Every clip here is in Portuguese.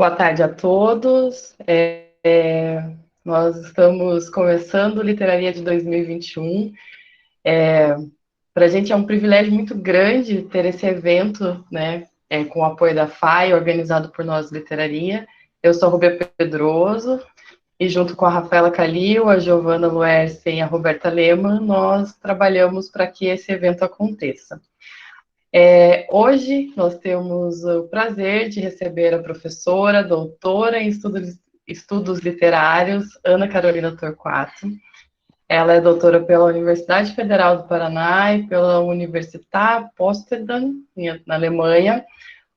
Boa tarde a todos. Nós estamos começando o Literaria de 2021. Para a gente é um privilégio muito grande ter esse evento, né, com o apoio da FAI, organizado por nós, Literaria. Eu sou a Rubia Pedroso, e junto com a Rafaela Calil, a Giovana Luerce e a Roberta Lehmann, nós trabalhamos para que esse evento aconteça. Hoje nós temos o prazer de receber a professora, doutora em estudos literários, Ana Carolina Torquato. Ela é doutora pela Universidade Federal do Paraná e pela Universität Potsdam, na Alemanha,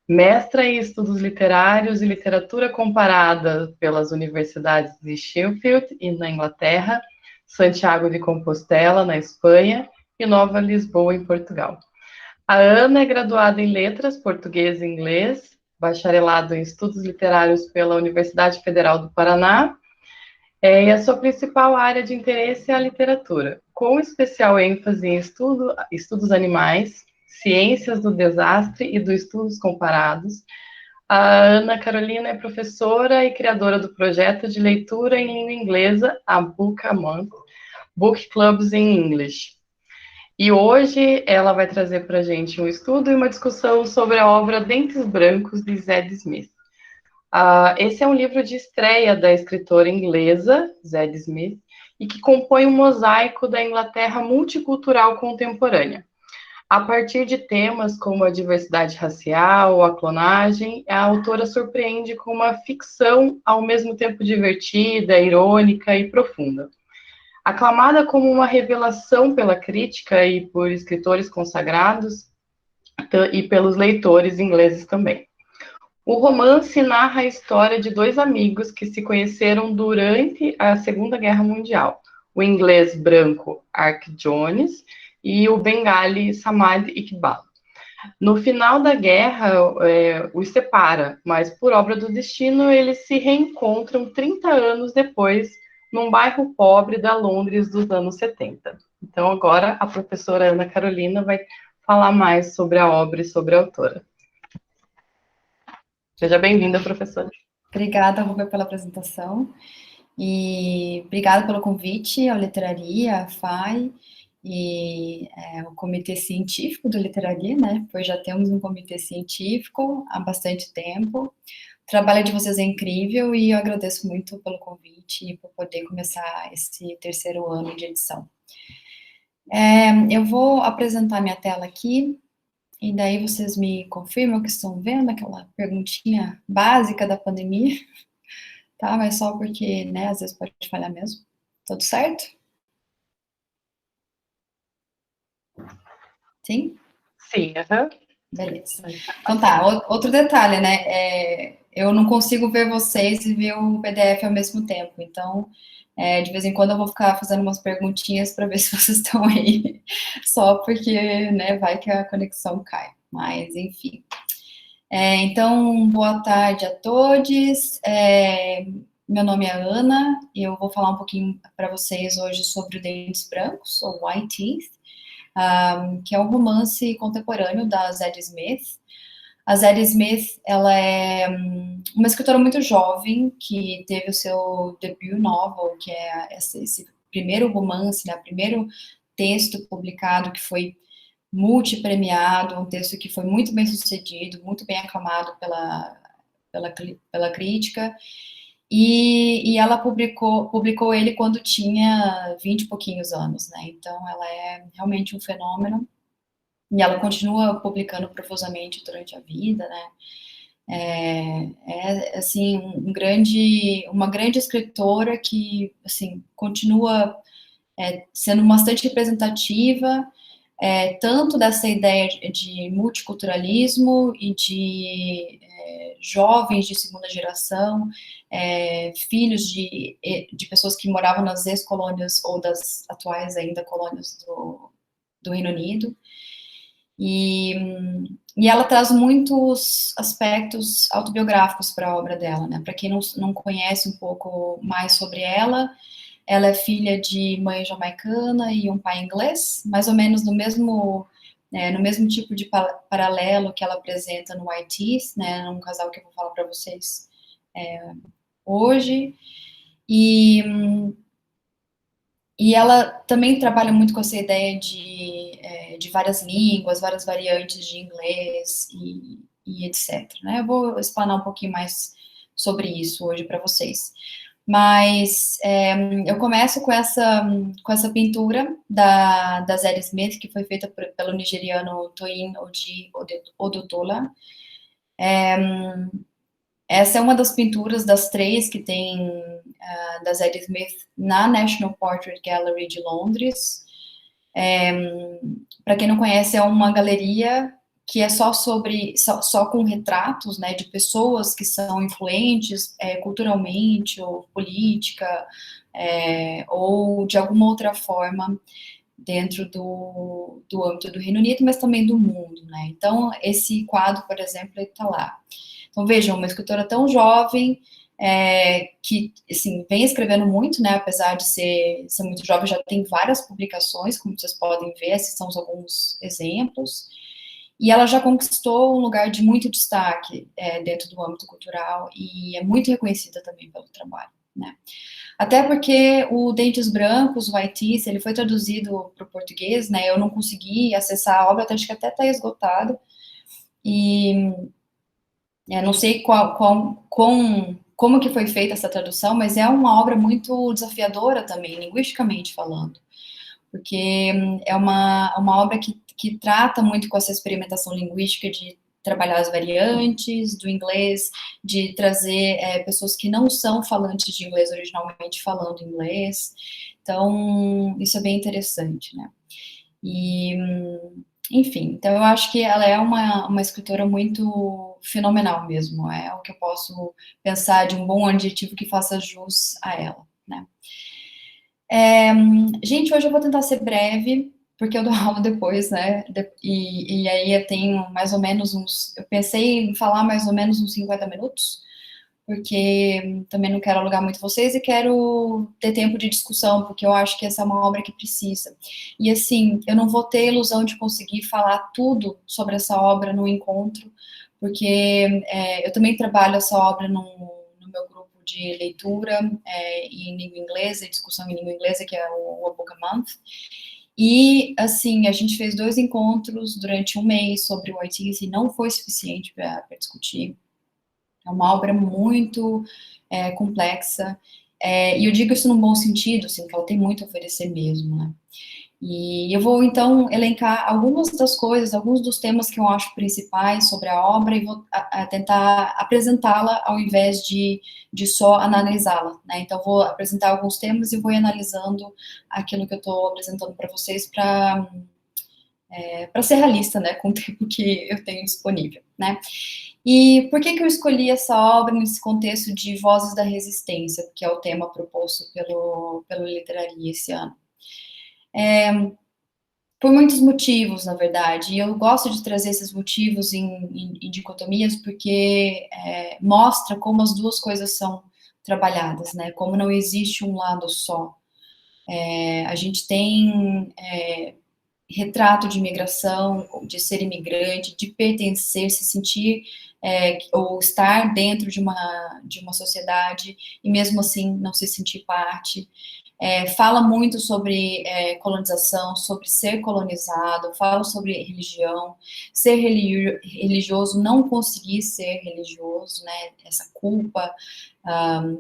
mestra em estudos literários e literatura comparada pelas universidades de Sheffield, na Inglaterra, Santiago de Compostela, na Espanha, e Nova Lisboa, em Portugal. A Ana é graduada em Letras, Português e Inglês, bacharelado em Estudos Literários pela Universidade Federal do Paraná, e a sua principal área de interesse é a literatura, com especial ênfase em estudos animais, ciências do desastre e dos estudos comparados. A Ana Carolina é professora e criadora do projeto de leitura em língua inglesa, a Book a Month, Book Clubs in English. E hoje ela vai trazer para a gente um estudo e uma discussão sobre a obra Dentes Brancos, de Zadie Smith. Esse é um livro de estreia da escritora inglesa, Zadie Smith, e que compõe um mosaico da Inglaterra multicultural contemporânea. A partir de temas como a diversidade racial, a clonagem, a autora surpreende com uma ficção ao mesmo tempo divertida, irônica e profunda. Aclamada como uma revelação pela crítica e por escritores consagrados e pelos leitores ingleses também. O romance narra a história de dois amigos que se conheceram durante a Segunda Guerra Mundial, o inglês branco Ark Jones e o bengali Samad Iqbal. No final da guerra, os separa, mas por obra do destino, eles se reencontram 30 anos depois, num bairro pobre da Londres dos anos 70. Então, agora, a professora Ana Carolina vai falar mais sobre a obra e sobre a autora. Seja bem-vinda, professora. Obrigada, Rubia, pela apresentação. E obrigada pelo convite ao Literaria, à FAI e o Comitê Científico do Literaria, né? Pois já temos um comitê científico há bastante tempo. O trabalho de vocês é incrível e eu agradeço muito pelo convite e por poder começar esse terceiro ano de edição. Eu vou apresentar minha tela aqui e daí vocês me confirmam que estão vendo aquela perguntinha básica da pandemia, tá? Mas só porque, né, às vezes pode falhar mesmo. Tudo certo? Sim? Sim, aham. Beleza. Então tá, outro detalhe, né? Eu não consigo ver vocês e ver o PDF ao mesmo tempo. Então, de vez em quando eu vou ficar fazendo umas perguntinhas para ver se vocês estão aí. Só porque, né, vai que a conexão cai. Mas, enfim. Então, boa tarde a todos. Meu nome é Ana e eu vou falar um pouquinho para vocês hoje sobre o Dentes Brancos, ou White Teeth, que é um romance contemporâneo da Zadie Smith. A Zadie Smith, ela é uma escritora muito jovem que teve o seu debut novel, que é esse primeiro romance, né, primeiro texto publicado que foi multipremiado, um texto que foi muito bem sucedido, muito bem aclamado pela crítica, e ela publicou ele quando tinha 20 e pouquinhos anos, né? Então ela é realmente um fenômeno, e ela continua publicando profusamente durante a vida, né? Assim, uma grande escritora que, assim, continua sendo bastante representativa, tanto dessa ideia de multiculturalismo e de jovens de segunda geração, filhos de pessoas que moravam nas ex-colônias ou das atuais ainda colônias do Reino Unido. E ela traz muitos aspectos autobiográficos para a obra dela, né? Para quem não conhece um pouco mais sobre ela é filha de mãe jamaicana e um pai inglês, mais ou menos no mesmo tipo de paralelo que ela apresenta no White Teeth, né? Um casal que eu vou falar para vocês hoje, e ela também trabalha muito com essa ideia de várias línguas, várias variantes de inglês e etc. Né? Eu vou explanar um pouquinho mais sobre isso hoje para vocês. Mas eu começo com essa pintura da Zadie Smith, que foi feita pelo nigeriano Toyin Odutola. Essa é uma das pinturas das 3 que tem da Zadie Smith na National Portrait Gallery de Londres. Para quem não conhece, é uma galeria que é só com retratos, né, de pessoas que são influentes culturalmente ou política ou de alguma outra forma dentro do âmbito do Reino Unido, mas também do mundo, né? Então, esse quadro, por exemplo, ele está lá. Então, vejam, uma escritora tão jovem, que, assim, vem escrevendo muito, né, apesar de ser muito jovem, já tem várias publicações, como vocês podem ver, esses são alguns exemplos, e ela já conquistou um lugar de muito destaque dentro do âmbito cultural, e é muito reconhecida também pelo trabalho, né. Até porque o Dentes Brancos, o Waititi, ele foi traduzido para o português, né, eu não consegui acessar a obra, acho que até está esgotado, e não sei como que foi feita essa tradução, mas é uma obra muito desafiadora também, linguisticamente falando, porque é uma obra que trata muito com essa experimentação linguística de trabalhar as variantes do inglês, de trazer pessoas que não são falantes de inglês originalmente falando inglês, então isso é bem interessante, né? E enfim, então eu acho que ela é uma escritora muito fenomenal mesmo, é o que eu posso pensar de um bom adjetivo que faça jus a ela, né. Gente, hoje eu vou tentar ser breve, porque eu dou aula depois, né, e aí eu tenho mais ou menos eu pensei em falar mais ou menos uns 50 minutos, porque também não quero alugar muito vocês e quero ter tempo de discussão, porque eu acho que essa é uma obra que precisa. E assim, eu não vou ter a ilusão de conseguir falar tudo sobre essa obra no encontro, porque eu também trabalho essa obra no meu grupo de leitura em língua inglesa, discussão em língua inglesa, que é o A Book a Month. E, assim, a gente fez 2 encontros durante um mês sobre o Waititi, e não foi suficiente para discutir. É uma obra muito complexa, e eu digo isso num bom sentido, assim, que ela tem muito a oferecer mesmo, né? E eu vou, então, elencar algumas das coisas, alguns dos temas que eu acho principais sobre a obra e vou tentar apresentá-la ao invés de só analisá-la, né? Então, vou apresentar alguns temas e vou ir analisando aquilo que eu estou apresentando para vocês para ser realista, né, com o tempo que eu tenho disponível, né? E por que eu escolhi essa obra nesse contexto de Vozes da Resistência, que é o tema proposto pelo Literaria esse ano? Por muitos motivos, na verdade, e eu gosto de trazer esses motivos em dicotomias, porque mostra como as duas coisas são trabalhadas, né, como não existe um lado só. A gente tem retrato de imigração, de ser imigrante, de pertencer, se sentir ou estar dentro de uma sociedade e mesmo assim não se sentir parte. Fala muito sobre colonização, sobre ser colonizado, fala sobre religião, ser religioso, não conseguir ser religioso, né, essa culpa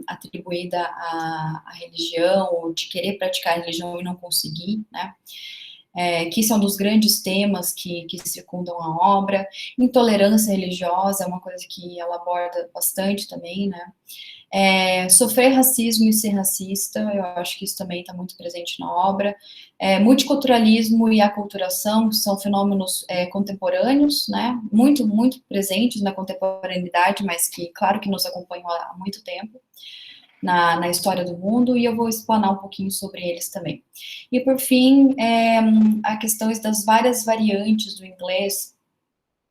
atribuída à religião, ou de querer praticar a religião e não conseguir, né, que são dos grandes temas que circundam a obra. Intolerância religiosa é uma coisa que ela aborda bastante também, né. Sofrer racismo e ser racista, eu acho que isso também está muito presente na obra. Multiculturalismo e aculturação são fenômenos contemporâneos, né, muito, muito presentes na contemporaneidade, mas que, claro, que nos acompanham há muito tempo na história do mundo, e eu vou explanar um pouquinho sobre eles também. E, por fim, a questão das várias variantes do inglês,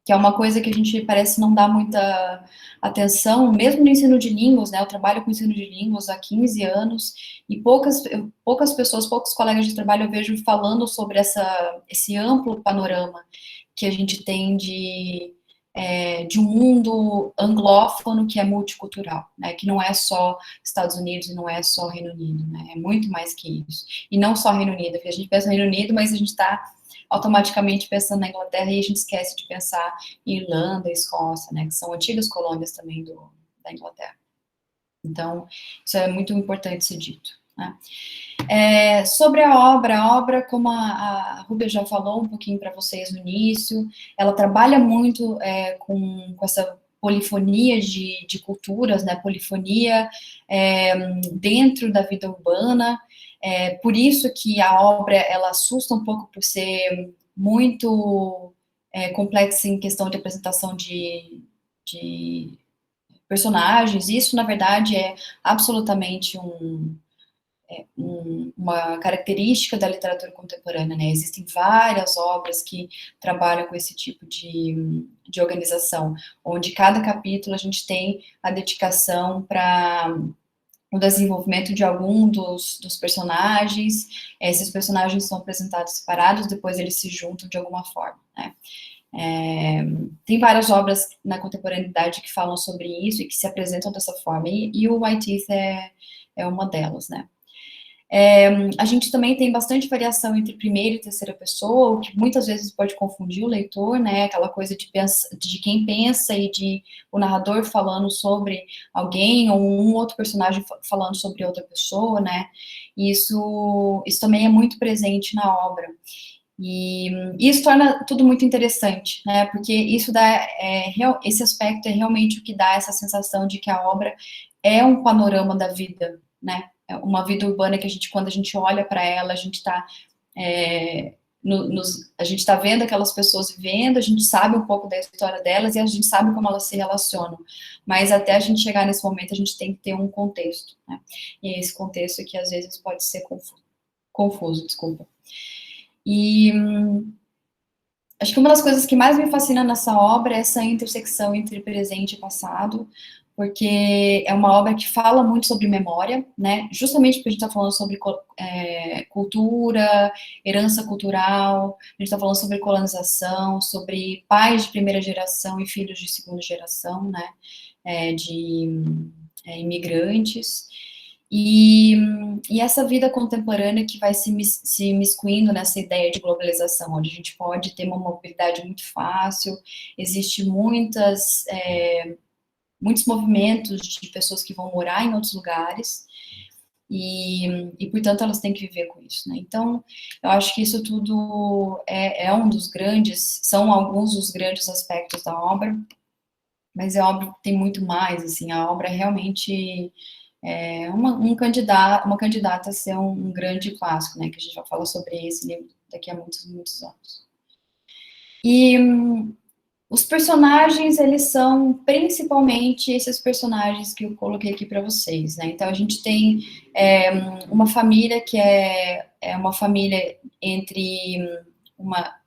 que é uma coisa que a gente parece não dar muita atenção, mesmo no ensino de línguas, né, eu trabalho com ensino de línguas há 15 anos, e poucas pessoas, poucos colegas de trabalho eu vejo falando sobre esse amplo panorama que a gente tem de um mundo anglófono que é multicultural, né, que não é só Estados Unidos e não é só Reino Unido, né, é muito mais que isso. E não só Reino Unido, porque a gente pensa no Reino Unido, mas a gente está automaticamente pensando na Inglaterra e a gente esquece de pensar em Irlanda e Escócia, né, que são antigas colônias também da Inglaterra. Então, isso é muito importante ser dito, né. Sobre a obra, como a Rúbia já falou um pouquinho para vocês no início, ela trabalha muito com essa polifonia de culturas, né, polifonia dentro da vida urbana, por isso que a obra, ela assusta um pouco por ser muito complexa em questão de apresentação de personagens, isso, na verdade, é absolutamente uma característica da literatura contemporânea, né? Existem várias obras que trabalham com esse tipo de organização, onde cada capítulo a gente tem a dedicação para o desenvolvimento de algum dos personagens, esses personagens são apresentados separados, depois eles se juntam de alguma forma, né? Tem várias obras na contemporaneidade que falam sobre isso e que se apresentam dessa forma, e o White Teeth é uma delas, né? A gente também tem bastante variação entre primeira e terceira pessoa, o que muitas vezes pode confundir o leitor, né, aquela coisa de quem pensa e de o narrador falando sobre alguém, ou um outro personagem falando sobre outra pessoa, né, isso também é muito presente na obra. E isso torna tudo muito interessante, né, porque isso esse aspecto é realmente o que dá essa sensação de que a obra é um panorama da vida, né, uma vida urbana que quando a gente olha para ela, a gente está a gente está vendo aquelas pessoas vivendo, a gente sabe um pouco da história delas e a gente sabe como elas se relacionam, mas até a gente chegar nesse momento, a gente tem que ter um contexto, né, e esse contexto aqui às vezes pode ser confuso, desculpa. E acho que uma das coisas que mais me fascina nessa obra é essa intersecção entre presente e passado, porque é uma obra que fala muito sobre memória, né? Justamente porque a gente está falando sobre cultura, herança cultural, a gente está falando sobre colonização, sobre pais de primeira geração e filhos de segunda geração, né? De imigrantes. E essa vida contemporânea que vai se miscuindo nessa ideia de globalização, onde a gente pode ter uma mobilidade muito fácil, existe muitos movimentos de pessoas que vão morar em outros lugares, e portanto, elas têm que viver com isso, né? Então, eu acho que isso tudo são alguns dos grandes aspectos da obra, mas é óbvio que tem muito mais, assim, a obra realmente uma candidata a ser um grande clássico, né, que a gente vai falar sobre esse livro daqui a muitos, muitos anos. E os personagens, eles são principalmente esses personagens que eu coloquei aqui para vocês, né, então a gente tem uma família que é uma família entre uma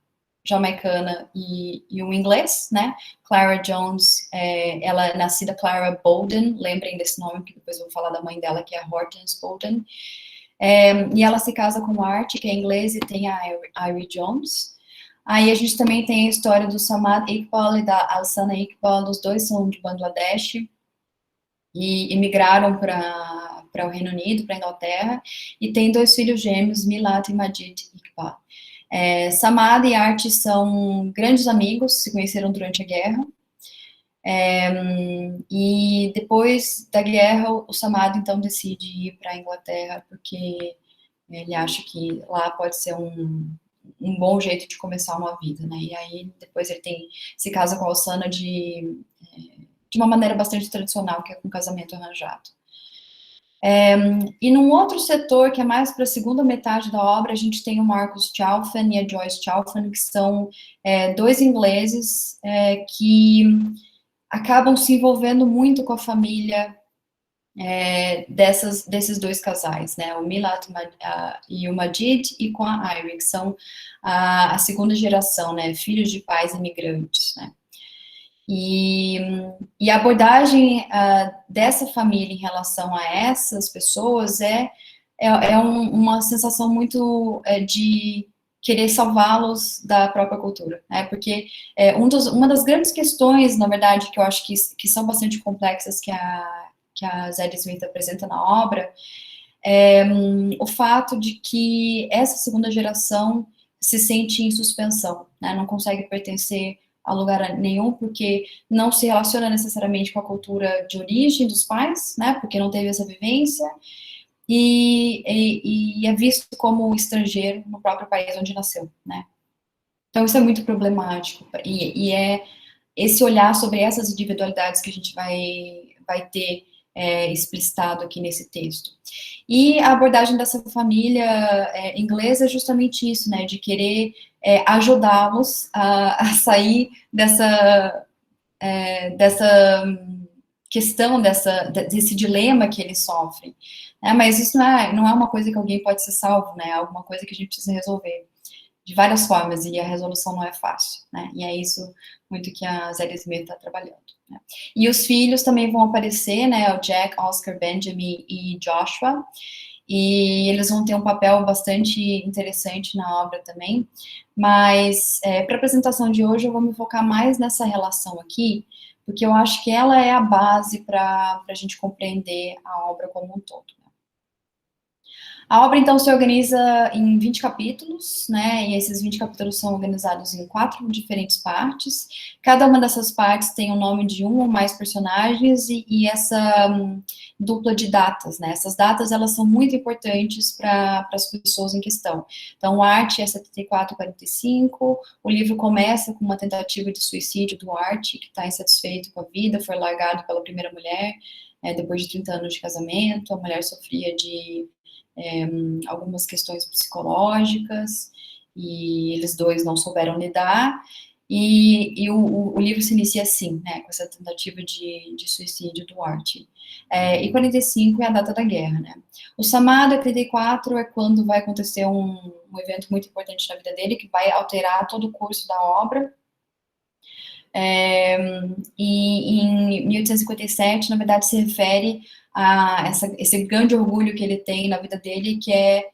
jamaicana e um inglês, né? Clara Jones, ela é nascida Clara Bolden, lembrem desse nome, que depois eu vou falar da mãe dela, que é a Hortense Bolden. E ela se casa com Art, que é inglês, e tem a Irie Jones. Aí a gente também tem a história do Samad Iqbal e da Alsana Iqbal, os dois são de Bangladesh, e emigraram para o Reino Unido, para a Inglaterra, e tem 2 filhos gêmeos, Milat e Majid Iqbal. Samad e Art são grandes amigos, se conheceram durante a guerra, e depois da guerra, o Samad, então, decide ir para a Inglaterra, porque ele acha que lá pode ser um bom jeito de começar uma vida, né, e aí depois ele se casa com a Alsana de uma maneira bastante tradicional, que é com casamento arranjado. E num outro setor, que é mais para a segunda metade da obra, a gente tem o Marcus Chalfant e a Joyce Chalfant, que são 2 ingleses que acabam se envolvendo muito com a família desses 2 casais, né, o Milat e o Majid, e com a Irie, que são a segunda geração, né, filhos de pais imigrantes, né. E a abordagem dessa família em relação a essas pessoas uma sensação muito de querer salvá-los da própria cultura, né? Porque uma das grandes questões, na verdade, que eu acho que são bastante complexas que a Zadie Smith apresenta na obra, o fato de que essa segunda geração se sente em suspensão, né? Não consegue pertencer a lugar nenhum, porque não se relaciona necessariamente com a cultura de origem dos pais, né? Porque não teve essa vivência, e é visto como estrangeiro no próprio país onde nasceu, né? Então isso é muito problemático, e é esse olhar sobre essas individualidades que a gente vai ter explicitado aqui nesse texto. E a abordagem dessa família inglesa é justamente isso, né, de querer ajudá-los a sair dessa questão, desse dilema que eles sofrem. Mas isso não é uma coisa que alguém pode ser salvo, né, é alguma coisa que a gente precisa resolver de várias formas, e a resolução não é fácil, né? E é isso muito que a Zadie Smith está trabalhando, né? E os filhos também vão aparecer, né? O Jack, Oscar, Benjamin e Joshua, e eles vão ter um papel bastante interessante na obra também, mas para a apresentação de hoje eu vou me focar mais nessa relação aqui, porque eu acho que ela é a base para a gente compreender a obra como um todo. A obra, então, se organiza em 20 capítulos, né, e esses 20 capítulos são organizados em 4 diferentes partes. Cada uma dessas partes tem o nome de um ou mais personagens e essa dupla de datas, né. Essas datas, elas são muito importantes para as pessoas em questão. Então, o Art é 74-45, o livro começa com uma tentativa de suicídio do Art, que está insatisfeito com a vida, foi largado pela primeira mulher, depois de 30 anos de casamento, a mulher sofria de algumas questões psicológicas, e eles dois não souberam lidar, e o livro se inicia assim, né, com essa tentativa de suicídio do Art. E 45 é a data da guerra, né. O Samada, 34, é quando vai acontecer um evento muito importante na vida dele, que vai alterar todo o curso da obra. E em 1857, na verdade, se refere a esse grande orgulho que ele tem na vida dele, que é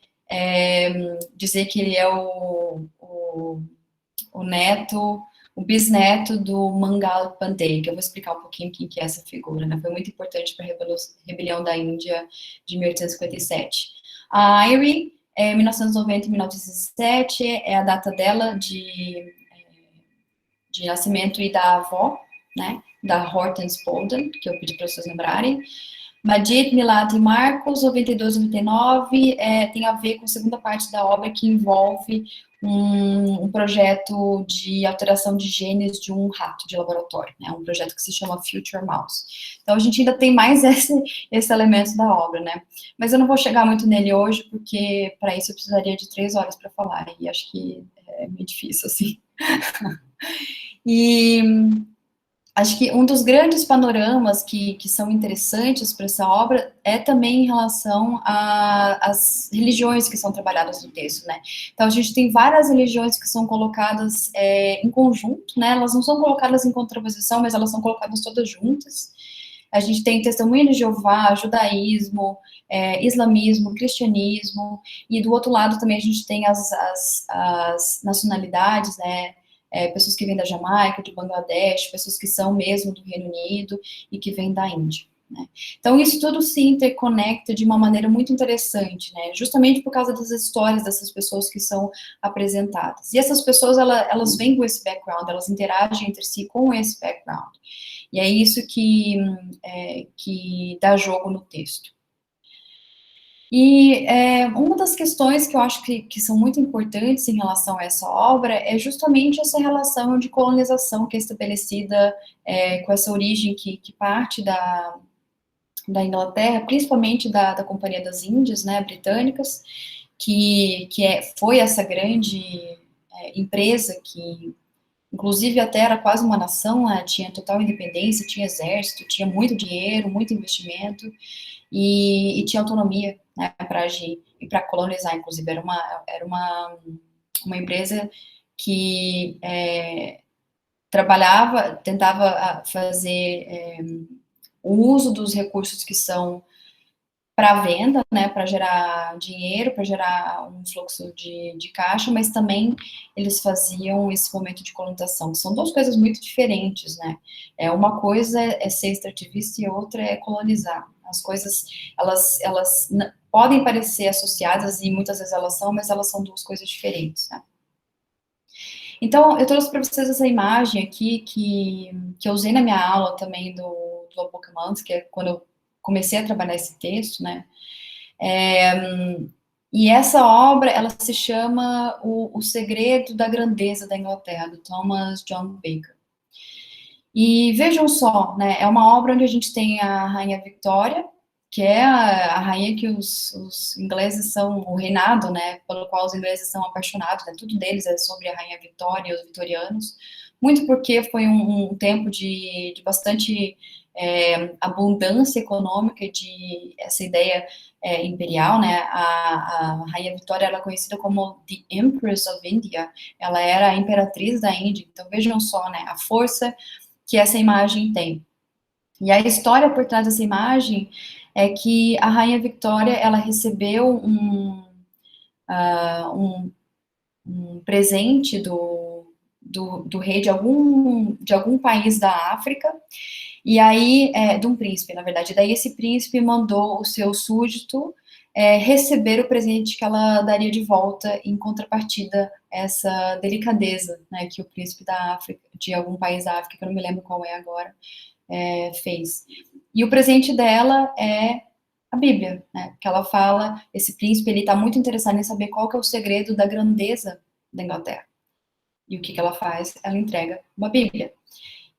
dizer que ele é o neto, o bisneto do Mangal Pandey, que eu vou explicar um pouquinho quem que é essa figura, né? Foi muito importante para a rebelião da Índia de 1857. A Irie, 1990 e 1907, é a data dela de nascimento, e da avó, né, da Hortense Bolden, que eu pedi para vocês lembrarem. Majid, Milad e Marcos, 92 e 99, tem a ver com a segunda parte da obra, que envolve um projeto de alteração de genes de um rato de laboratório, né, um projeto que se chama Future Mouse. Então, a gente ainda tem mais esse elemento da obra, né, mas eu não vou chegar muito nele hoje, porque para isso eu precisaria de 3 horas para falar, e acho que é meio difícil, assim. E acho que um dos grandes panoramas que são interessantes para essa obra é também em relação às religiões que são trabalhadas no texto, né? Então, a gente tem várias religiões que são colocadas em conjunto, né? Elas não são colocadas em contraposição, mas elas são colocadas todas juntas. A gente tem Testemunha de Jeová, judaísmo, islamismo, cristianismo, e do outro lado também a gente tem as nacionalidades, né? Pessoas que vêm da Jamaica, de Bangladesh, pessoas que são mesmo do Reino Unido e que vêm da Índia, né? Então, isso tudo se interconecta de uma maneira muito interessante, né? Justamente por causa das histórias dessas pessoas que são apresentadas. E essas pessoas, elas vêm com esse background, elas interagem entre si com esse background. E é isso que dá jogo no texto. E uma das questões que eu acho que são muito importantes em relação a essa obra é justamente essa relação de colonização que é estabelecida com essa origem que parte da Inglaterra, principalmente da Companhia das Índias, né, britânicas, foi essa grande empresa que, inclusive, até era quase uma nação, né, tinha total independência, tinha exército, tinha muito dinheiro, muito investimento, e tinha autonomia, né, para agir e para colonizar, inclusive. Era uma empresa que tentava fazer o uso dos recursos que são para venda, né, para gerar dinheiro, para gerar um fluxo de caixa, mas também eles faziam esse momento de colonização. São duas coisas muito diferentes, né? Uma coisa é ser extrativista e outra é colonizar. As coisas, elas podem parecer associadas, e muitas vezes elas são, mas elas são duas coisas diferentes, né? Então, eu trouxe para vocês essa imagem aqui que eu usei na minha aula também do Apocalypse, que é quando eu comecei a trabalhar esse texto, né? E essa obra, ela se chama O Segredo da Grandeza da Inglaterra, do Thomas John Baker. E vejam só, né? É uma obra onde a gente tem a Rainha Victoria, que é a rainha que os ingleses são, o reinado, né, pelo qual os ingleses são apaixonados, né, tudo deles é sobre a Rainha Vitória e os vitorianos, muito porque foi um tempo de bastante abundância econômica, de essa ideia imperial, né, a Rainha Vitória ela é conhecida como The Empress of India, ela era a imperatriz da Índia, então vejam só, né, a força que essa imagem tem. E a história por trás dessa imagem é que a Rainha Victoria, ela recebeu um presente do rei de algum país da África, e aí, de um príncipe, na verdade, daí esse príncipe mandou o seu súdito receber o presente que ela daria de volta em contrapartida essa delicadeza, né, que o príncipe da África, de algum país da África, que eu não me lembro qual é agora, fez. E o presente dela é a Bíblia, né? Que ela fala, esse príncipe, ele está muito interessado em saber qual que é o segredo da grandeza da Inglaterra. E o que ela faz? Ela entrega uma Bíblia.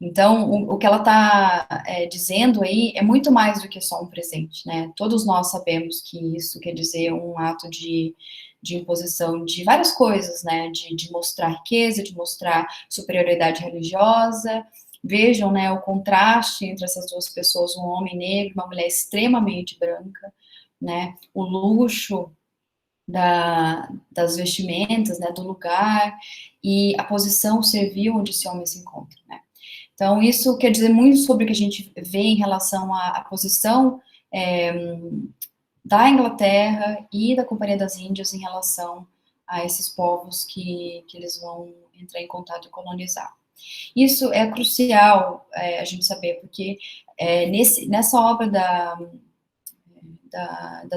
Então, o que ela está dizendo aí é muito mais do que só um presente, né? Todos nós sabemos que isso quer dizer um ato de imposição de várias coisas, né? De mostrar riqueza, de mostrar superioridade religiosa. Vejam, né, o contraste entre essas duas pessoas, um homem negro, uma mulher extremamente branca, né? O luxo das vestimentas, né, do lugar e a posição servil onde esse homem se encontra, né? Então, isso quer dizer muito sobre o que a gente vê em relação à posição da Inglaterra e da Companhia das Índias em relação a esses povos que eles vão entrar em contato e colonizar. Isso é crucial a gente saber, porque nessa obra das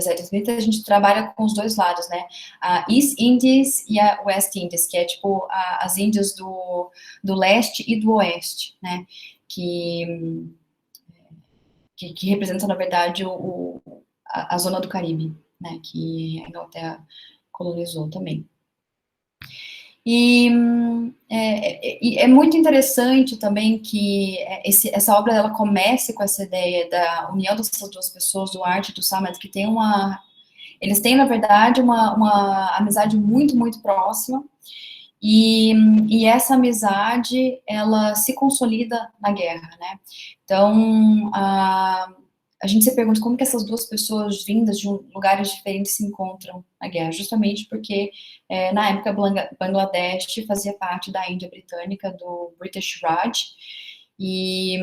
Adam Smith, a gente trabalha com os dois lados, né? A East Indies e a West Indies, que é tipo as Índias do leste e do oeste, né? Que representam, na verdade, a zona do Caribe, né? Que a Inglaterra colonizou também. E é muito interessante também que essa obra ela comece com essa ideia da união dessas duas pessoas, do Art e do Samad, que tem eles têm, na verdade, uma amizade muito, muito próxima, e essa amizade, ela se consolida na guerra, né? Então, a gente se pergunta como que essas duas pessoas vindas de lugares diferentes se encontram na guerra, justamente porque na época Bangladesh fazia parte da Índia Britânica, do British Raj, e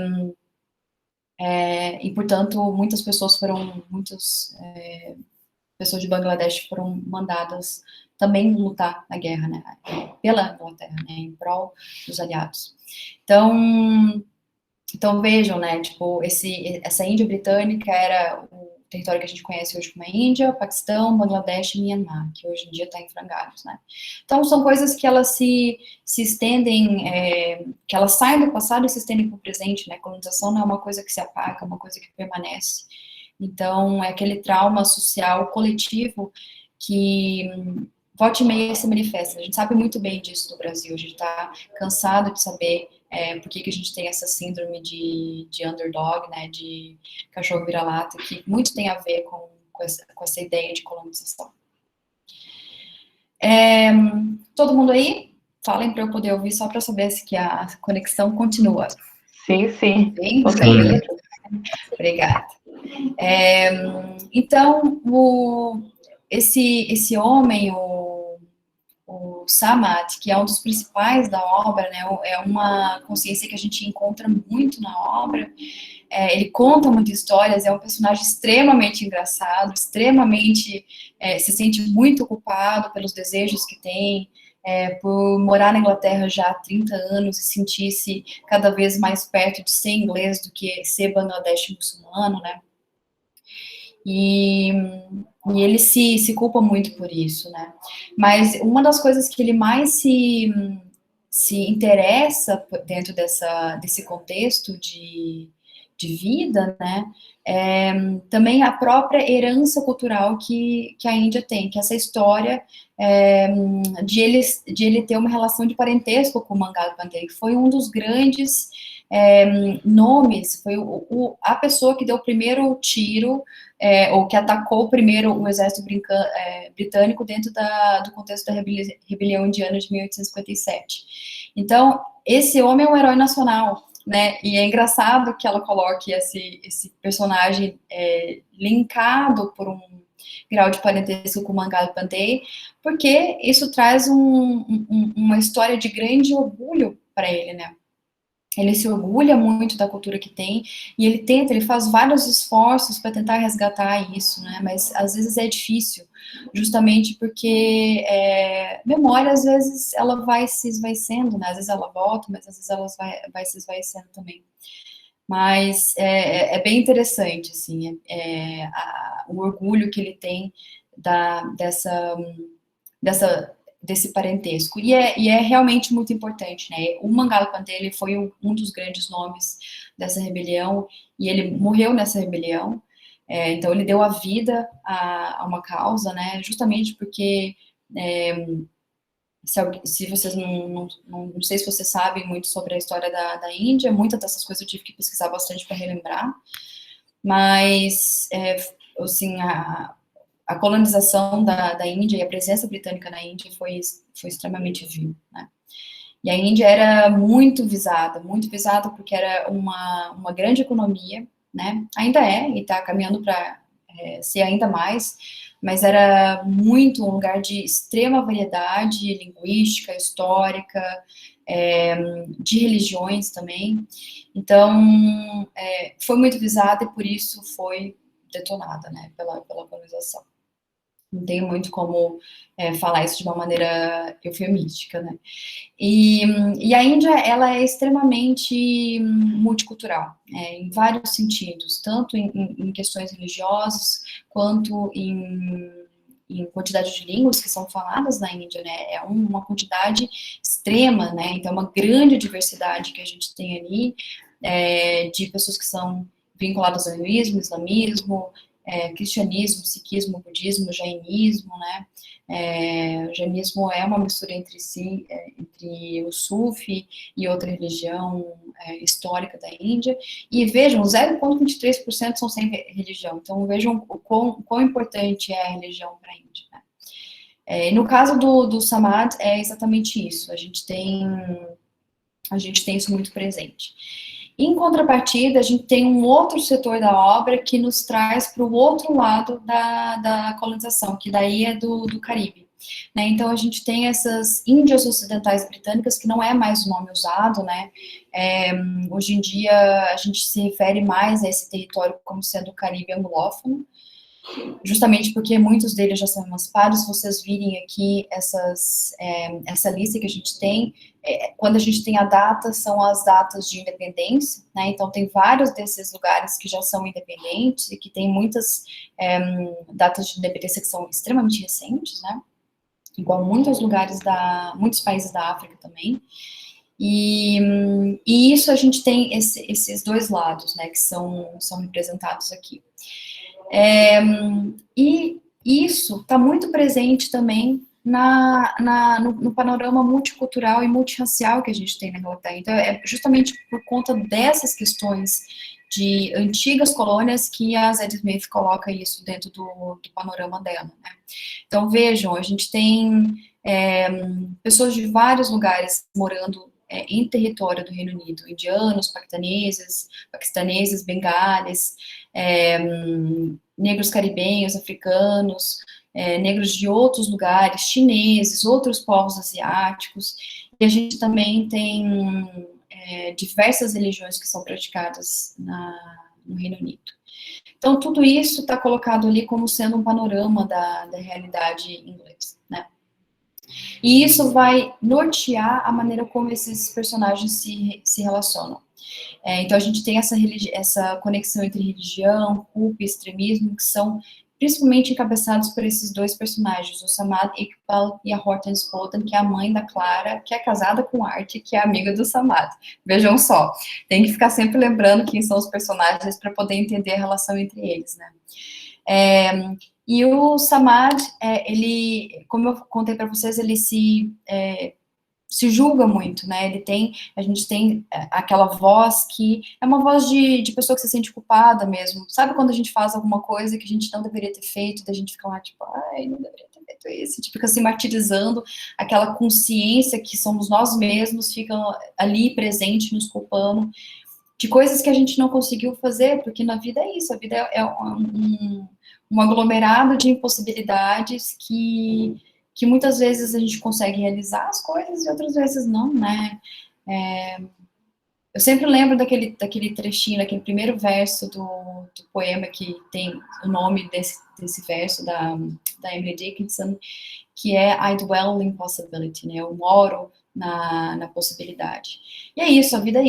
portanto muitas pessoas pessoas de Bangladesh foram mandadas também lutar na guerra, né, pela Inglaterra, né, em prol dos aliados. Então vejam, né, tipo, essa Índia Britânica era o território que a gente conhece hoje como a Índia, Paquistão, Bangladesh e Myanmar, que hoje em dia está em frangalhos, né. Então são coisas que elas se estendem, que elas saem do passado e se estendem para o presente, né, colonização não é uma coisa que se apaga, é uma coisa que permanece. Então é aquele trauma social coletivo que volta e meia se manifesta. A gente sabe muito bem disso no Brasil, a gente está cansado de saber por que a gente tem essa síndrome de underdog, né, de cachorro vira-lata, que muito tem a ver com essa ideia de colonização. Todo mundo aí? Falem para eu poder ouvir, só para saber se que a conexão continua. Sim, sim. Bem, obrigada. Então, esse homem, o Samat, que é um dos principais da obra, né, é uma consciência que a gente encontra muito na obra, ele conta muitas histórias, é um personagem extremamente engraçado, extremamente, se sente muito culpado pelos desejos que tem, por morar na Inglaterra já há 30 anos e sentir-se cada vez mais perto de ser inglês do que ser Bangladesh muçulmano, né? E ele se culpa muito por isso, né? Mas uma das coisas que ele mais se interessa dentro desse contexto de vida, né? Também a própria herança cultural que a Índia tem, que essa história de ele ter uma relação de parentesco com o Mangal Pandey, que foi um dos grandes nomes, foi a pessoa que deu o primeiro tiro, ou que atacou primeiro o exército britânico dentro do contexto da rebelião indiana de 1857. Então, esse homem é um herói nacional, né? E é engraçado que ela coloque esse personagem linkado por um grau de parentesco com Mangal Pandey, porque isso traz uma história de grande orgulho para ele, né? Ele se orgulha muito da cultura que tem e ele faz vários esforços para tentar resgatar isso, né? Mas às vezes é difícil, justamente porque memória, às vezes, ela vai se esvaecendo, né? Às vezes ela volta, mas às vezes ela vai se esvaecendo também. Mas é bem interessante, assim, o orgulho que ele tem desse parentesco. E é realmente muito importante, né? O Mangala Pandey, ele foi um dos grandes nomes dessa rebelião, e ele morreu nessa rebelião, então ele deu a vida a uma causa, né? Justamente porque, se vocês não sei se vocês sabem muito sobre a história da Índia, muitas dessas coisas eu tive que pesquisar bastante para relembrar, mas, assim, a colonização da Índia e a presença britânica na Índia foi extremamente vil, né? E a Índia era muito visada porque era uma grande economia, né? Ainda e está caminhando para ser ainda mais, mas era muito um lugar de extrema variedade linguística, histórica, de religiões também. Então, foi muito visada e por isso foi detonada, né, pela colonização. Não tenho muito como falar isso de uma maneira eufemística, né? E a Índia, ela é extremamente multicultural, em vários sentidos, tanto em questões religiosas, quanto em quantidade de línguas que são faladas na Índia, né? É uma quantidade extrema, né? Então, é uma grande diversidade que a gente tem ali, de pessoas que são vinculadas ao hinduísmo, islamismo, cristianismo, sikhismo, budismo, jainismo, né? O jainismo é uma mistura entre entre o sufi e outra religião histórica da Índia. E vejam, 0,23% são sem religião. Então vejam o quão importante é a religião para a Índia, né? No caso do Samad, é exatamente isso. A gente tem isso muito presente. Em contrapartida, a gente tem um outro setor da obra que nos traz para o outro lado da colonização, que daí é do Caribe, né? Então, a gente tem essas Índias Ocidentais Britânicas, que não é mais o nome usado, né? Hoje em dia, a gente se refere mais a esse território como sendo o Caribe anglófono, justamente porque muitos deles já são emancipados. Se vocês virem aqui essa lista que a gente tem, quando a gente tem a data, são as datas de independência, né? Então, tem vários desses lugares que já são independentes e que tem muitas datas de independência que são extremamente recentes, né? Igual muitos países da África também. E isso a gente tem esses dois lados, né, que são representados aqui. E isso está muito presente também no panorama multicultural e multirracial que a gente tem na Inglaterra. Então, é justamente por conta dessas questões de antigas colônias que a Zadie Smith coloca isso dentro do panorama dela, né? Então, vejam, a gente tem pessoas de vários lugares morando em território do Reino Unido, indianos, paquistaneses, bengalis, negros caribenhos, africanos, negros de outros lugares, chineses, outros povos asiáticos, e a gente também tem diversas religiões que são praticadas no Reino Unido. Então, tudo isso está colocado ali como sendo um panorama da realidade inglesa, né? E isso vai nortear a maneira como esses personagens se relacionam. Então, a gente tem essa conexão entre religião, culpa e extremismo, que são principalmente encabeçados por esses dois personagens, o Samad Iqbal e a Hortense Bolton, que é a mãe da Clara, que é casada com Art, que é amiga do Samad. Vejam só, tem que ficar sempre lembrando quem são os personagens para poder entender a relação entre eles, né? E o Samad, ele, como eu contei para vocês, ele se julga muito, né? A gente tem aquela voz que é uma voz de pessoa que se sente culpada mesmo. Sabe quando a gente faz alguma coisa que a gente não deveria ter feito, da gente fica lá, tipo, ai, não deveria ter feito isso, tipo, fica se martirizando, aquela consciência que somos nós mesmos, fica ali presente, nos culpando de coisas que a gente não conseguiu fazer, porque na vida é isso, a vida é um aglomerado de impossibilidades que muitas vezes a gente consegue realizar as coisas e outras vezes não, né? Eu sempre lembro daquele trechinho, daquele primeiro verso do poema que tem o nome desse verso da Emily Dickinson, que é I dwell in possibility, né? Eu moro na possibilidade. E é isso, a vida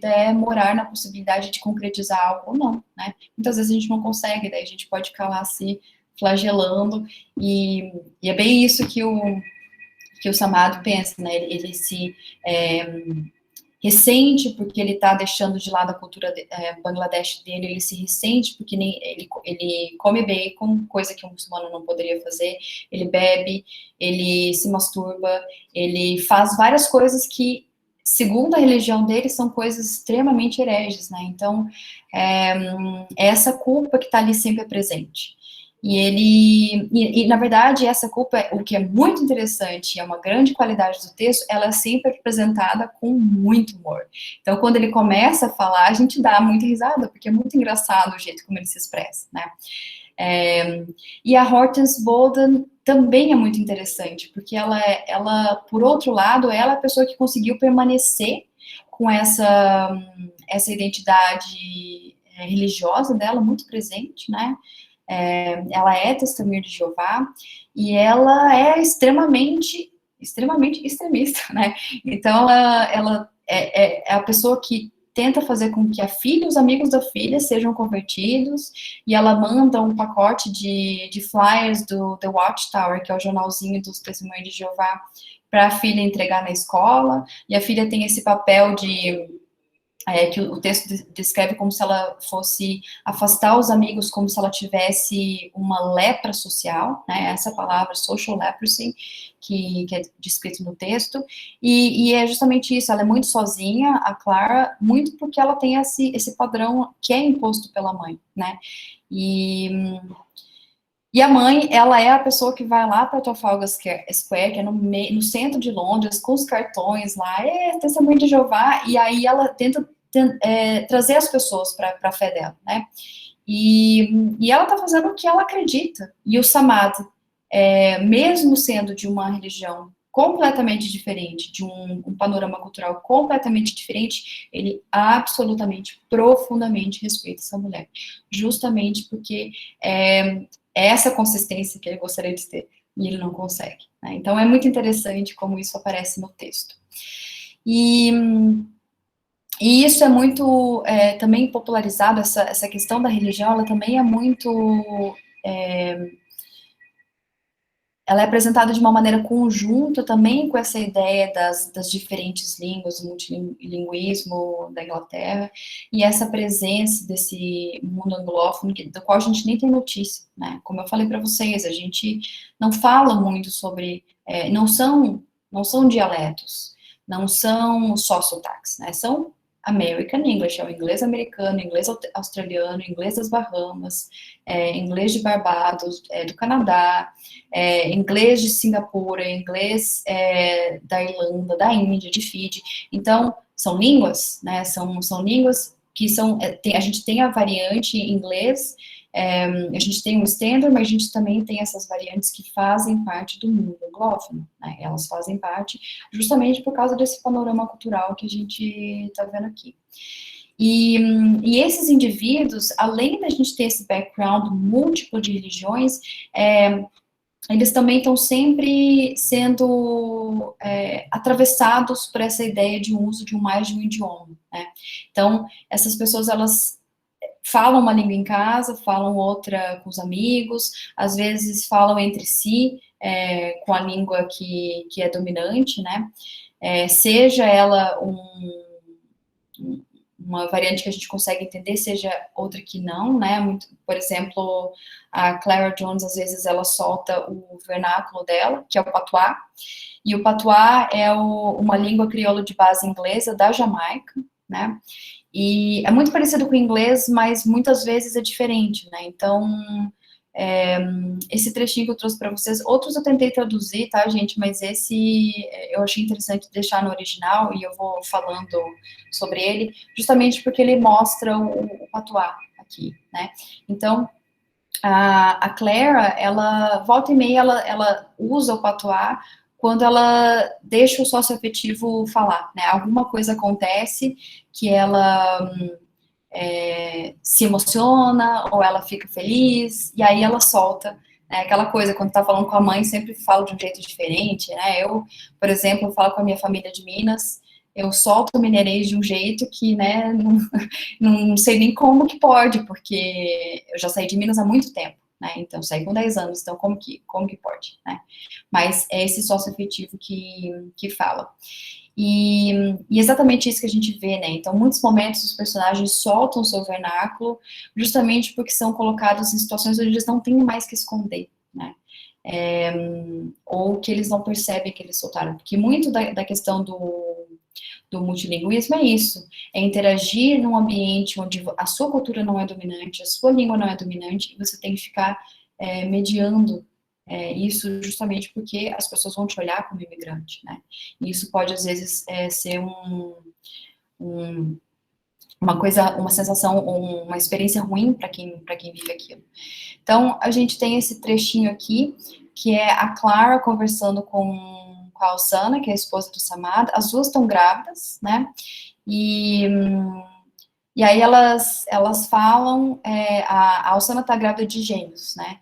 é morar na possibilidade de concretizar algo ou não, né? Muitas vezes a gente não consegue, daí a gente pode ficar lá se flagelando, e é bem isso que o Samad pensa, né? Ele se ressente porque ele está deixando de lado a cultura Bangladesh dele, ele se ressente porque ele come bacon, coisa que um muçulmano não poderia fazer, ele bebe, ele se masturba, ele faz várias coisas que, segundo a religião dele, são coisas extremamente hereges, né? Então, é essa culpa que está ali sempre presente. E na verdade, essa culpa, o que é muito interessante, é uma grande qualidade do texto, ela é sempre apresentada com muito humor. Então, quando ele começa a falar, a gente dá muita risada, porque é muito engraçado o jeito como ele se expressa, né? E a Hortense Bolton também é muito interessante, porque ela, por outro lado, ela é a pessoa que conseguiu permanecer com essa identidade religiosa dela muito presente, né? Ela é testemunha de Jeová e ela é extremamente extremista, né? Então, ela é a pessoa que tenta fazer com que a filha e os amigos da filha sejam convertidos, e ela manda um pacote de flyers do The Watchtower, que é o jornalzinho dos testemunhos de Jeová, para a filha entregar na escola, e a filha tem esse papel que o texto descreve como se ela fosse afastar os amigos, como se ela tivesse uma lepra social, né, essa palavra, social leprosy, que é descrito no texto, e é justamente isso, ela é muito sozinha, a Clara, muito porque ela tem esse padrão que é imposto pela mãe, né, e a mãe, ela é a pessoa que vai lá para Trafalgar Square, que é no centro de Londres, com os cartões lá, testemunho de Jeová, e aí ela tenta trazer as pessoas para a fé dela, né? E ela está fazendo o que ela acredita. E o Samad, mesmo sendo de uma religião completamente diferente, de um panorama cultural completamente diferente, ele absolutamente, profundamente respeita essa mulher. Justamente porque é essa consistência que ele gostaria de ter, e ele não consegue, né? Então, é muito interessante como isso aparece no texto. E isso é muito também popularizado, essa questão da religião, ela também é muito... ela é apresentada de uma maneira conjunta também com essa ideia das diferentes línguas, do multilinguismo da Inglaterra, e essa presença desse mundo anglófono, do qual a gente nem tem notícia, né? Como eu falei para vocês, a gente não fala muito sobre... não são dialetos, não são só sotaques, né? São American English, é o inglês americano, inglês australiano, inglês das Bahamas, inglês de Barbados, do Canadá, inglês de Singapura, inglês da Irlanda, da Índia, de Fiji. Então, são línguas, né? São línguas que são... a gente tem a variante em inglês, a gente tem o standard, mas a gente também tem essas variantes que fazem parte do mundo anglófono, né? Elas fazem parte justamente por causa desse panorama cultural que a gente está vendo aqui. E esses indivíduos, além da gente ter esse background múltiplo de religiões, eles também estão sempre sendo atravessados por essa ideia de uso de mais de um idioma, né? Então, essas pessoas, elas falam uma língua em casa, falam outra com os amigos, às vezes falam entre si com a língua que é dominante, né? Seja ela uma variante que a gente consegue entender, seja outra que não, né? Por exemplo, a Clara Jones, às vezes, ela solta o vernáculo dela, que é o patuá, e o patuá é uma língua crioula de base inglesa da Jamaica, né? E é muito parecido com o inglês, mas muitas vezes é diferente, né? Então, esse trechinho que eu trouxe para vocês, outros eu tentei traduzir, tá, gente? Mas esse eu achei interessante deixar no original e eu vou falando sobre ele, justamente porque ele mostra o patuá aqui, né? Então, a Clara, ela, volta e meia, ela usa o patuá quando ela deixa o socioafetivo falar, né? Alguma coisa acontece que ela se emociona, ou ela fica feliz, e aí ela solta, né? Aquela coisa, quando tá falando com a mãe, sempre falo de um jeito diferente, né? Eu, por exemplo, falo com a minha família de Minas, eu solto o mineirês de um jeito que, né, não sei nem como que pode, porque eu já saí de Minas há muito tempo, né? Então, saí com 10 anos, então como que pode, né? Mas é esse sócio afetivo que fala. E exatamente isso que a gente vê, né? Então, muitos momentos os personagens soltam o seu vernáculo justamente porque são colocados em situações onde eles não têm mais que esconder, né? Ou que eles não percebem que eles soltaram. Porque muito da questão do multilinguismo é isso, é interagir num ambiente onde a sua cultura não é dominante, a sua língua não é dominante, e você tem que ficar mediando isso justamente porque as pessoas vão te olhar como imigrante, né? E isso pode, às vezes, ser uma coisa, uma sensação, uma experiência ruim para quem vive aquilo. Então, a gente tem esse trechinho aqui, que é a Clara conversando com a Alsana, que é a esposa do Samad, as duas estão grávidas, né? E aí elas falam, a Alsana tá grávida de gêmeos, né?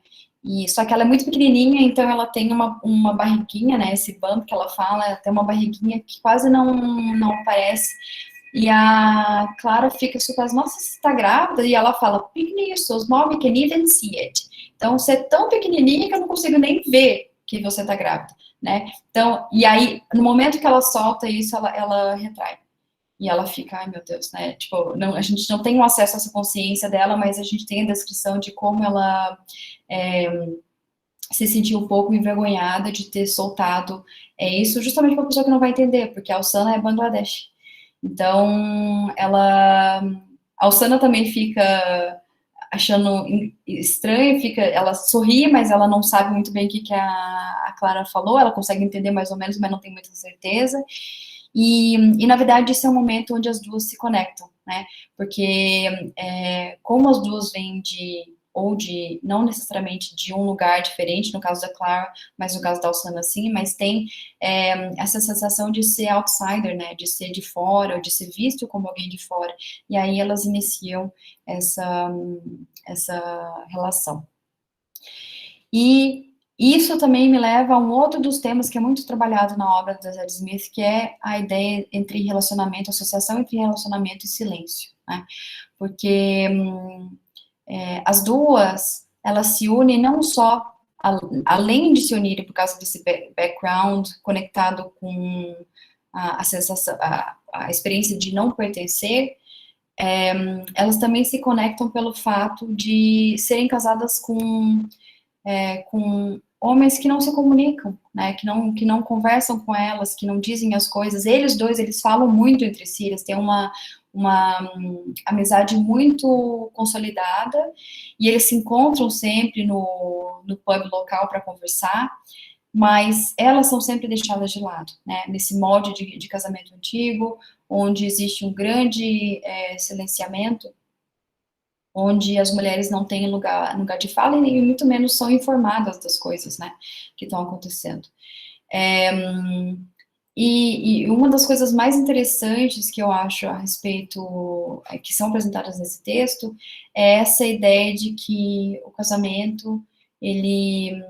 E, só que ela é muito pequenininha, então ela tem uma barriguinha, né? Esse bump que ela fala, ela tem uma barriguinha que quase não aparece. E a Clara fica super, nossa, você tá grávida? E ela fala, pequenininho, so small, we can even see it. Então, você é tão pequenininha que eu não consigo nem ver que você tá grávida, né? Então, e aí, no momento que ela solta isso, ela retrai. E ela fica, ai meu Deus, né? Tipo, não, a gente não tem um acesso a essa consciência dela, mas a gente tem a descrição de como ela se sentiu um pouco envergonhada de ter soltado isso, justamente para a pessoa que não vai entender, porque a Alsana é Bangladesh. Então, a Alsana também fica achando estranho, ela sorri, mas ela não sabe muito bem o que a Clara falou, ela consegue entender mais ou menos, mas não tem muita certeza. E na verdade, esse é um momento onde as duas se conectam, né? Porque como as duas vêm não necessariamente de um lugar diferente, no caso da Clara, mas no caso da Alsana, sim, mas tem essa sensação de ser outsider, né? De ser de fora, ou de ser visto como alguém de fora. E aí elas iniciam essa relação. E isso também me leva a um outro dos temas que é muito trabalhado na obra da Zadie Smith, que é a ideia entre relacionamento, associação entre relacionamento e silêncio, né? Porque as duas, elas se unem não só, além de se unirem por causa desse background conectado com a sensação, a experiência de não pertencer, elas também se conectam pelo fato de serem casadas com homens que não se comunicam, né, que não conversam com elas, que não dizem as coisas. Eles dois, eles falam muito entre si, eles têm uma amizade muito consolidada, e eles se encontram sempre no pub local para conversar, mas elas são sempre deixadas de lado, né, nesse molde de casamento antigo, onde existe um grande silenciamento, onde as mulheres não têm lugar de fala e muito menos são informadas das coisas, né, que estão acontecendo. E uma das coisas mais interessantes que eu acho a respeito, que são apresentadas nesse texto, é essa ideia de que o casamento, ele,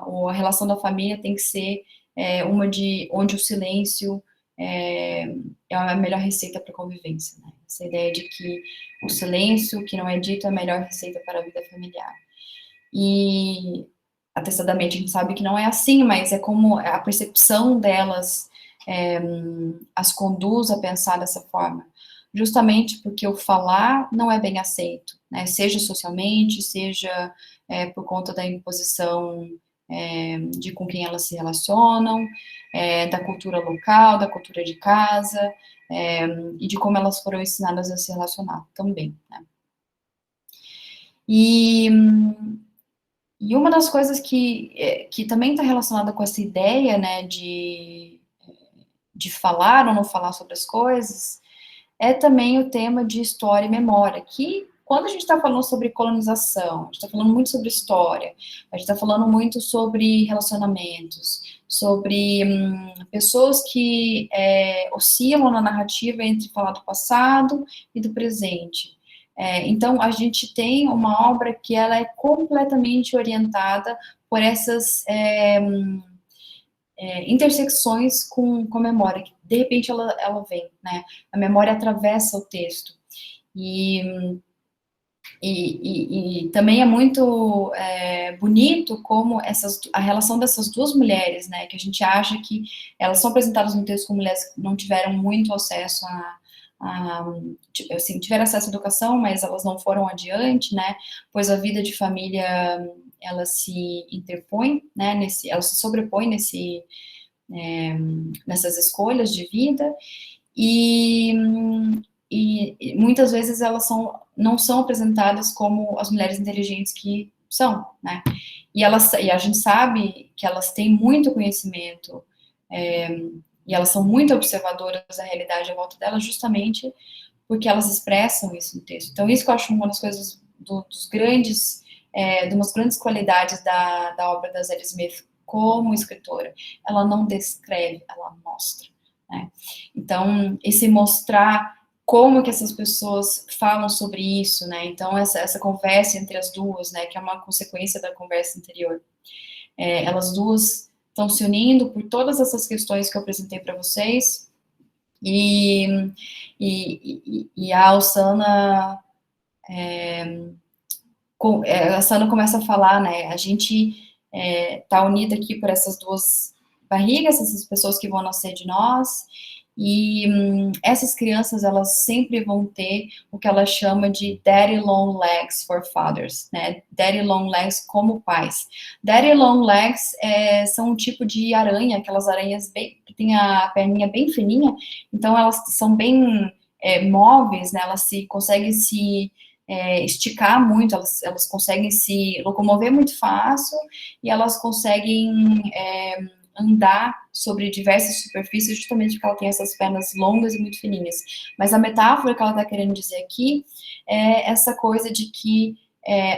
ou a relação da família tem que ser uma de onde o silêncio é a melhor receita para a convivência, né? Essa ideia de que o silêncio que não é dito é a melhor receita para a vida familiar. E atestadamente a gente sabe que não é assim, mas é como a percepção delas as conduz a pensar dessa forma, justamente porque o falar não é bem aceito, né? Seja socialmente, seja por conta da imposição de com quem elas se relacionam, da cultura local, da cultura de casa, e de como elas foram ensinadas a se relacionar também, né? E E uma das coisas que também está relacionada com essa ideia, né, de falar ou não falar sobre as coisas, é também o tema de história e memória, que quando a gente está falando sobre colonização, a gente está falando muito sobre história, a gente está falando muito sobre relacionamentos, sobre pessoas que oscilam na narrativa entre falar do passado e do presente. Então, a gente tem uma obra que ela é completamente orientada por essas intersecções com a memória, que de repente ela vem, né? A memória atravessa o texto. E também é muito bonito como a relação dessas duas mulheres, né? Que a gente acha que elas são apresentadas no texto como mulheres que não tiveram muito acesso assim, tiveram acesso à educação, mas elas não foram adiante, né? Pois a vida de família ela se interpõe, né? Ela se sobrepõe nessas escolhas de vida e, e muitas vezes elas não são apresentadas como as mulheres inteligentes que são, né? E a gente sabe que elas têm muito conhecimento e elas são muito observadoras da realidade à volta delas, justamente porque elas expressam isso no texto. Então, isso que eu acho uma das coisas dos grandes, de umas grandes qualidades da obra da Zadie Smith como escritora. Ela não descreve, ela mostra, né? Então, esse mostrar como que essas pessoas falam sobre isso, né? Então, essa conversa entre as duas, né, que é uma consequência da conversa anterior. Elas duas estão se unindo por todas essas questões que eu apresentei para vocês, e a Alsana, a Sana começa a falar, né, a gente tá unida aqui por essas duas barrigas, essas pessoas que vão nascer de nós, e essas crianças, elas sempre vão ter o que ela chama de daddy long legs for fathers, né, daddy long legs como pais. Daddy long legs são um tipo de aranha, aquelas aranhas que tem a perninha bem fininha, então elas são bem móveis, né, elas conseguem se esticar muito, elas conseguem se locomover muito fácil e elas conseguem andar sobre diversas superfícies justamente porque ela tem essas pernas longas e muito fininhas. Mas a metáfora que ela está querendo dizer aqui é essa coisa de que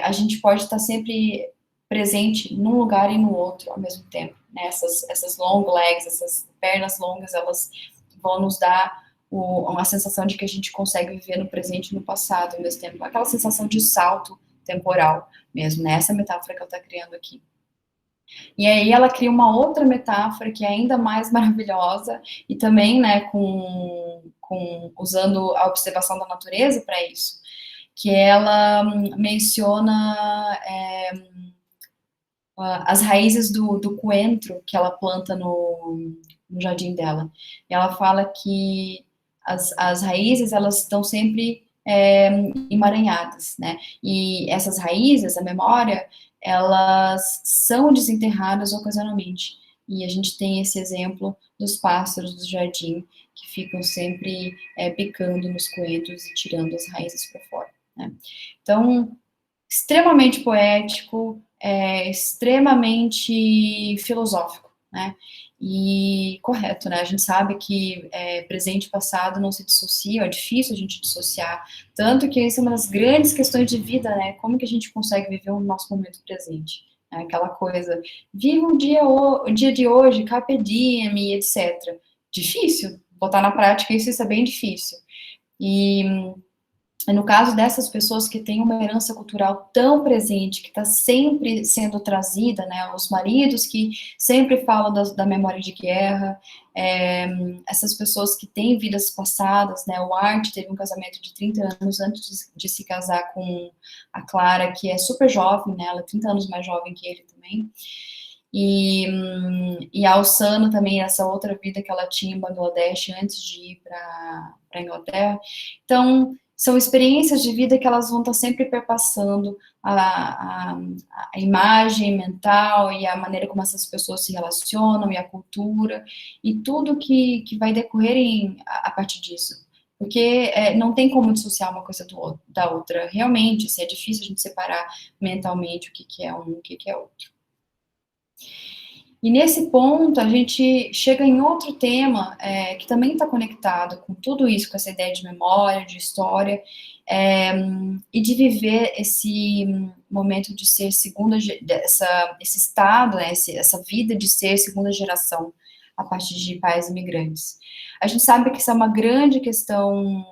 a gente pode estar sempre presente num lugar e no outro ao mesmo tempo, né? Essas long legs, essas pernas longas, elas vão nos dar uma sensação de que a gente consegue viver no presente e no passado ao mesmo tempo. Aquela sensação de salto temporal mesmo, né? Essa metáfora que ela está criando aqui. E aí ela cria uma outra metáfora que é ainda mais maravilhosa e também, né, usando a observação da natureza para isso, que ela menciona as raízes do coentro que ela planta no jardim dela. E ela fala que as raízes, elas estão sempre emaranhadas, né? E essas raízes, a memória, elas são desenterradas ocasionalmente. E a gente tem esse exemplo dos pássaros do jardim, que ficam sempre picando nos coentros e tirando as raízes para fora, né? Então, extremamente poético, extremamente filosófico, né? E correto, né? A gente sabe que presente e passado não se dissociam, é difícil a gente dissociar, tanto que isso é uma das grandes questões de vida, né? Como que a gente consegue viver o nosso momento presente? né? Aquela coisa, viva o dia de hoje, carpe diem, etc. Difícil, botar na prática isso é bem difícil. E no caso dessas pessoas que têm uma herança cultural tão presente, que está sempre sendo trazida, né, os maridos que sempre falam da memória de guerra, essas pessoas que têm vidas passadas, né, o Art teve um casamento de 30 anos antes de se casar com a Clara, que é super jovem, né, ela é 30 anos mais jovem que ele também, e a Alsana também, essa outra vida que ela tinha em Bangladesh antes de ir para a Inglaterra. Então, são experiências de vida que elas vão estar sempre perpassando a imagem mental e a maneira como essas pessoas se relacionam e a cultura e tudo que vai decorrer a partir disso. Porque não tem como dissociar uma coisa da outra. Realmente, assim, é difícil a gente separar mentalmente o que é um e o que é outro. E nesse ponto, a gente chega em outro tema que também está conectado com tudo isso, com essa ideia de memória, de história, e de viver esse momento de ser esse estado, né, essa vida de ser segunda geração a partir de pais imigrantes. A gente sabe que isso é uma grande questão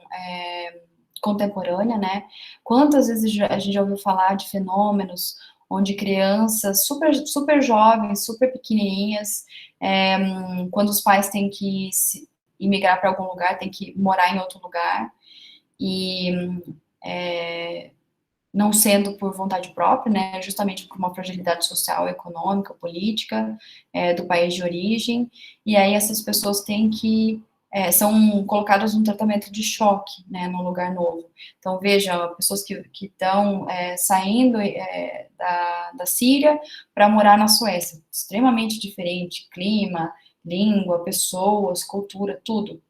contemporânea, né? Quantas vezes a gente já ouviu falar de fenômenos onde crianças super jovens, super pequenininhas, quando os pais têm que imigrar para algum lugar, têm que morar em outro lugar, e não sendo por vontade própria, né, justamente por uma fragilidade social, econômica, política, do país de origem, e aí essas pessoas têm que são colocadas num tratamento de choque, né, num lugar novo. Então, veja, pessoas que estão saindo da Síria para morar na Suécia, extremamente diferente, clima, língua, pessoas, cultura, tudo.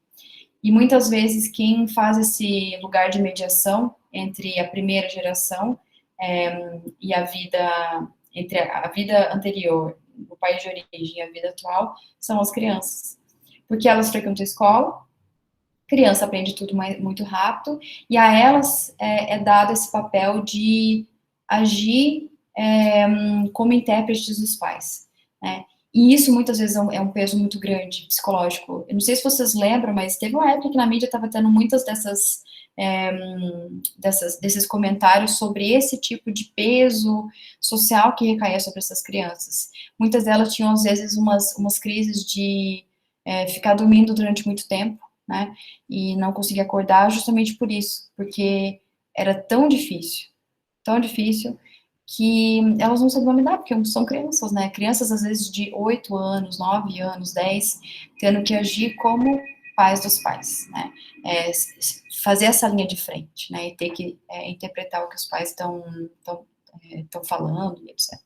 E muitas vezes quem faz esse lugar de mediação entre a primeira geração e a vida, entre a vida anterior, o país de origem e a vida atual, são as crianças. Porque elas frequentam a escola, criança aprende tudo muito rápido, e a elas é dado esse papel de agir como intérpretes dos pais, né? E isso muitas vezes é um peso muito grande, psicológico. Eu não sei se vocês lembram, mas teve uma época que na mídia estava tendo muitas desses comentários sobre esse tipo de peso social que recaía sobre essas crianças. Muitas delas tinham, às vezes, umas crises de ficar dormindo durante muito tempo, né, e não conseguir acordar justamente por isso, porque era tão difícil, que elas não sabiam lidar, porque são crianças, né, crianças às vezes de 8 anos, 9 anos, 10, tendo que agir como pais dos pais, né, fazer essa linha de frente, né, e ter que interpretar o que os pais estão falando, etc.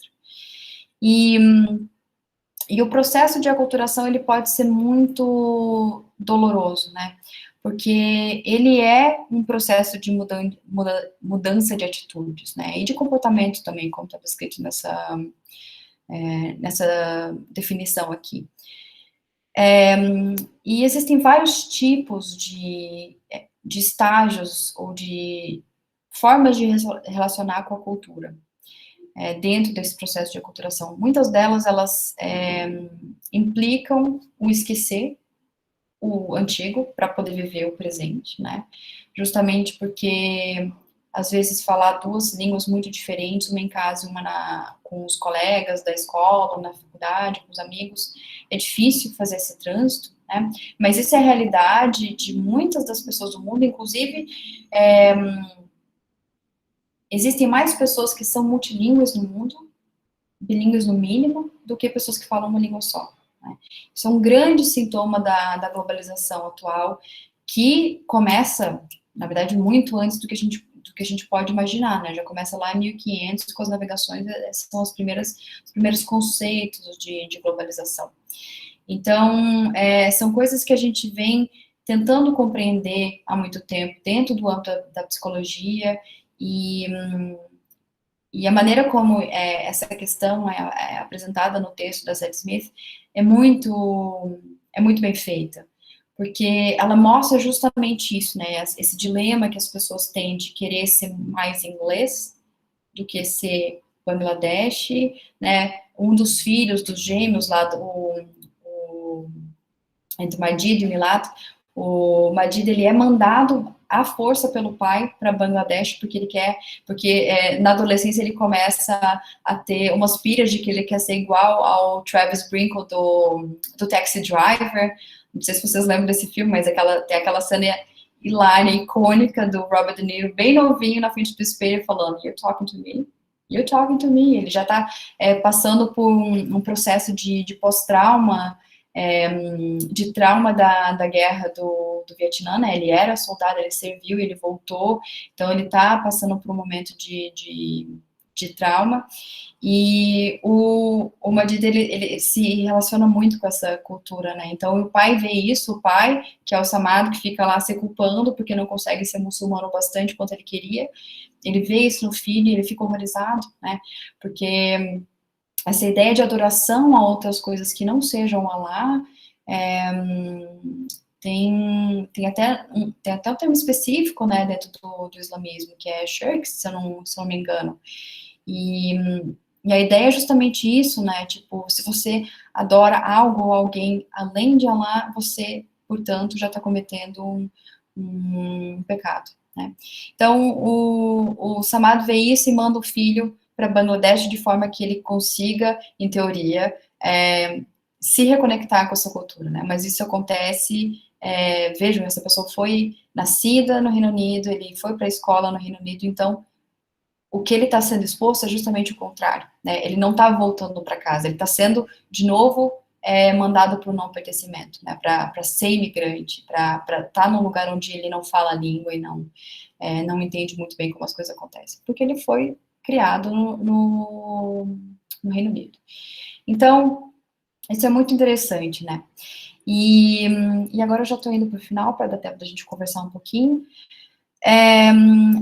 E o processo de aculturação, ele pode ser muito doloroso, né? Porque ele é um processo de mudança de atitudes, né? E de comportamento também, como está descrito nessa definição aqui. E existem vários tipos de estágios ou de formas de relacionar com a cultura. Dentro desse processo de aculturação. Muitas delas, elas implicam o esquecer o antigo para poder viver o presente, né? Justamente porque, às vezes, falar duas línguas muito diferentes, uma em casa e uma com os colegas da escola, na faculdade, com os amigos, é difícil fazer esse trânsito, né? Mas isso é a realidade de muitas das pessoas do mundo, inclusive existem mais pessoas que são multilíngues no mundo, bilíngues no mínimo, do que pessoas que falam uma língua só, né? Isso é um grande sintoma da globalização atual, que começa, na verdade, muito antes do que a gente pode imaginar, né? Já começa lá em 1500 com as navegações, são os primeiros conceitos de globalização. Então, são coisas que a gente vem tentando compreender há muito tempo, dentro do âmbito da psicologia, e a maneira como essa questão é apresentada no texto da Zadie Smith é muito bem feita, porque ela mostra justamente isso, né, esse dilema que as pessoas têm de querer ser mais inglês do que ser, Bangladesh, né? Um dos filhos, dos gêmeos lá, entre o Majid e o Milat, o Majid, ele é mandado à força pelo pai para Bangladesh, porque ele quer, na adolescência ele começa a ter umas piras de que ele quer ser igual ao Travis Bickle do Taxi Driver. Não sei se vocês lembram desse filme, mas tem aquela cena hilária, icônica do Robert De Niro, bem novinho, na frente do espelho, falando, "You're talking to me? You're talking to me." Ele já está passando por um processo de pós-trauma, de trauma da guerra do Vietnã, né? Ele era soldado, ele serviu, ele voltou, então ele está passando por um momento de trauma, e o Majid, ele se relaciona muito com essa cultura, né? Então o pai vê isso, o pai, que é o Samad, que fica lá se culpando porque não consegue ser muçulmano bastante quanto ele queria, ele vê isso no filho e ele fica horrorizado, né? Porque essa ideia de adoração a outras coisas que não sejam Alá, tem até um termo específico, né, dentro do islamismo, que é shirk, se eu não me engano. E a ideia é justamente isso, né, tipo, se você adora algo ou alguém além de Alá, você, portanto, já está cometendo um pecado, né. Então, o Samad vê isso e manda o filho para Bangladesh de forma que ele consiga, em teoria, se reconectar com essa cultura, né? Mas isso acontece, vejam, essa pessoa foi nascida no Reino Unido, ele foi para a escola no Reino Unido, então o que ele está sendo exposto é justamente o contrário, né? Ele não está voltando para casa, ele está sendo, de novo, mandado para o não pertencimento, né? Para ser imigrante, para estar num lugar onde ele não fala a língua e não entende muito bem como as coisas acontecem, porque ele foi criado no Reino Unido. Então, isso é muito interessante, né? E agora eu já estou indo para o final, para dar tempo da gente conversar um pouquinho.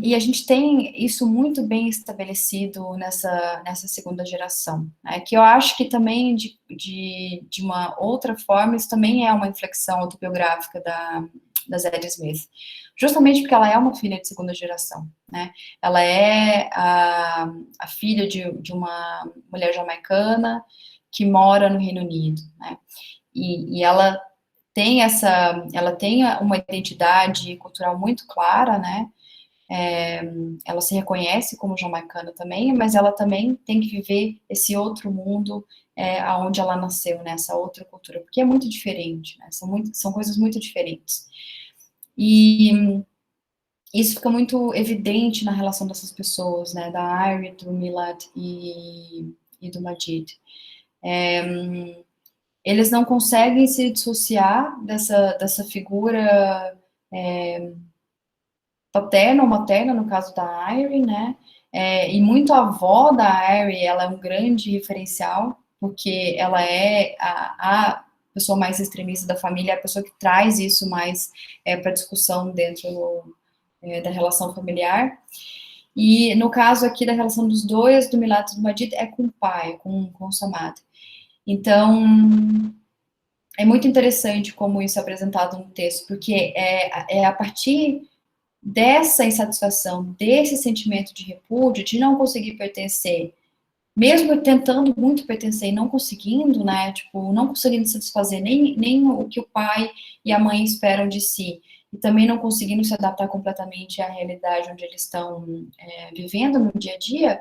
E a gente tem isso muito bem estabelecido nessa segunda geração, né? Que eu acho que também, de uma outra forma, isso também é uma inflexão autobiográfica da Zadie Smith, justamente porque ela é uma filha de segunda geração, né? Ela é a filha de uma mulher jamaicana que mora no Reino Unido, né? E ela tem uma identidade cultural muito clara, né? Ela se reconhece como jamaicana também, mas ela também tem que viver esse outro mundo aonde ela nasceu, né? Essa outra cultura, porque é muito diferente, né? São coisas muito diferentes. E isso fica muito evidente na relação dessas pessoas, né? Da Ari, do Milad e do Majid. Eles não conseguem se dissociar dessa figura paterna ou materna, no caso da Ari, né? E muito a avó da Ari, ela é um grande referencial, porque ela é a pessoa mais extremista da família, a pessoa que traz isso mais para discussão dentro da relação familiar. E no caso aqui da relação dos dois, do Milad e do Majid, é com o pai, com o Samad. Então, é muito interessante como isso é apresentado no texto, porque é a partir dessa insatisfação, desse sentimento de repúdio, de não conseguir pertencer, mesmo tentando muito pertencer e não conseguindo, né, tipo, não conseguindo satisfazer nem o que o pai e a mãe esperam de si, e também não conseguindo se adaptar completamente à realidade onde eles estão vivendo no dia a dia,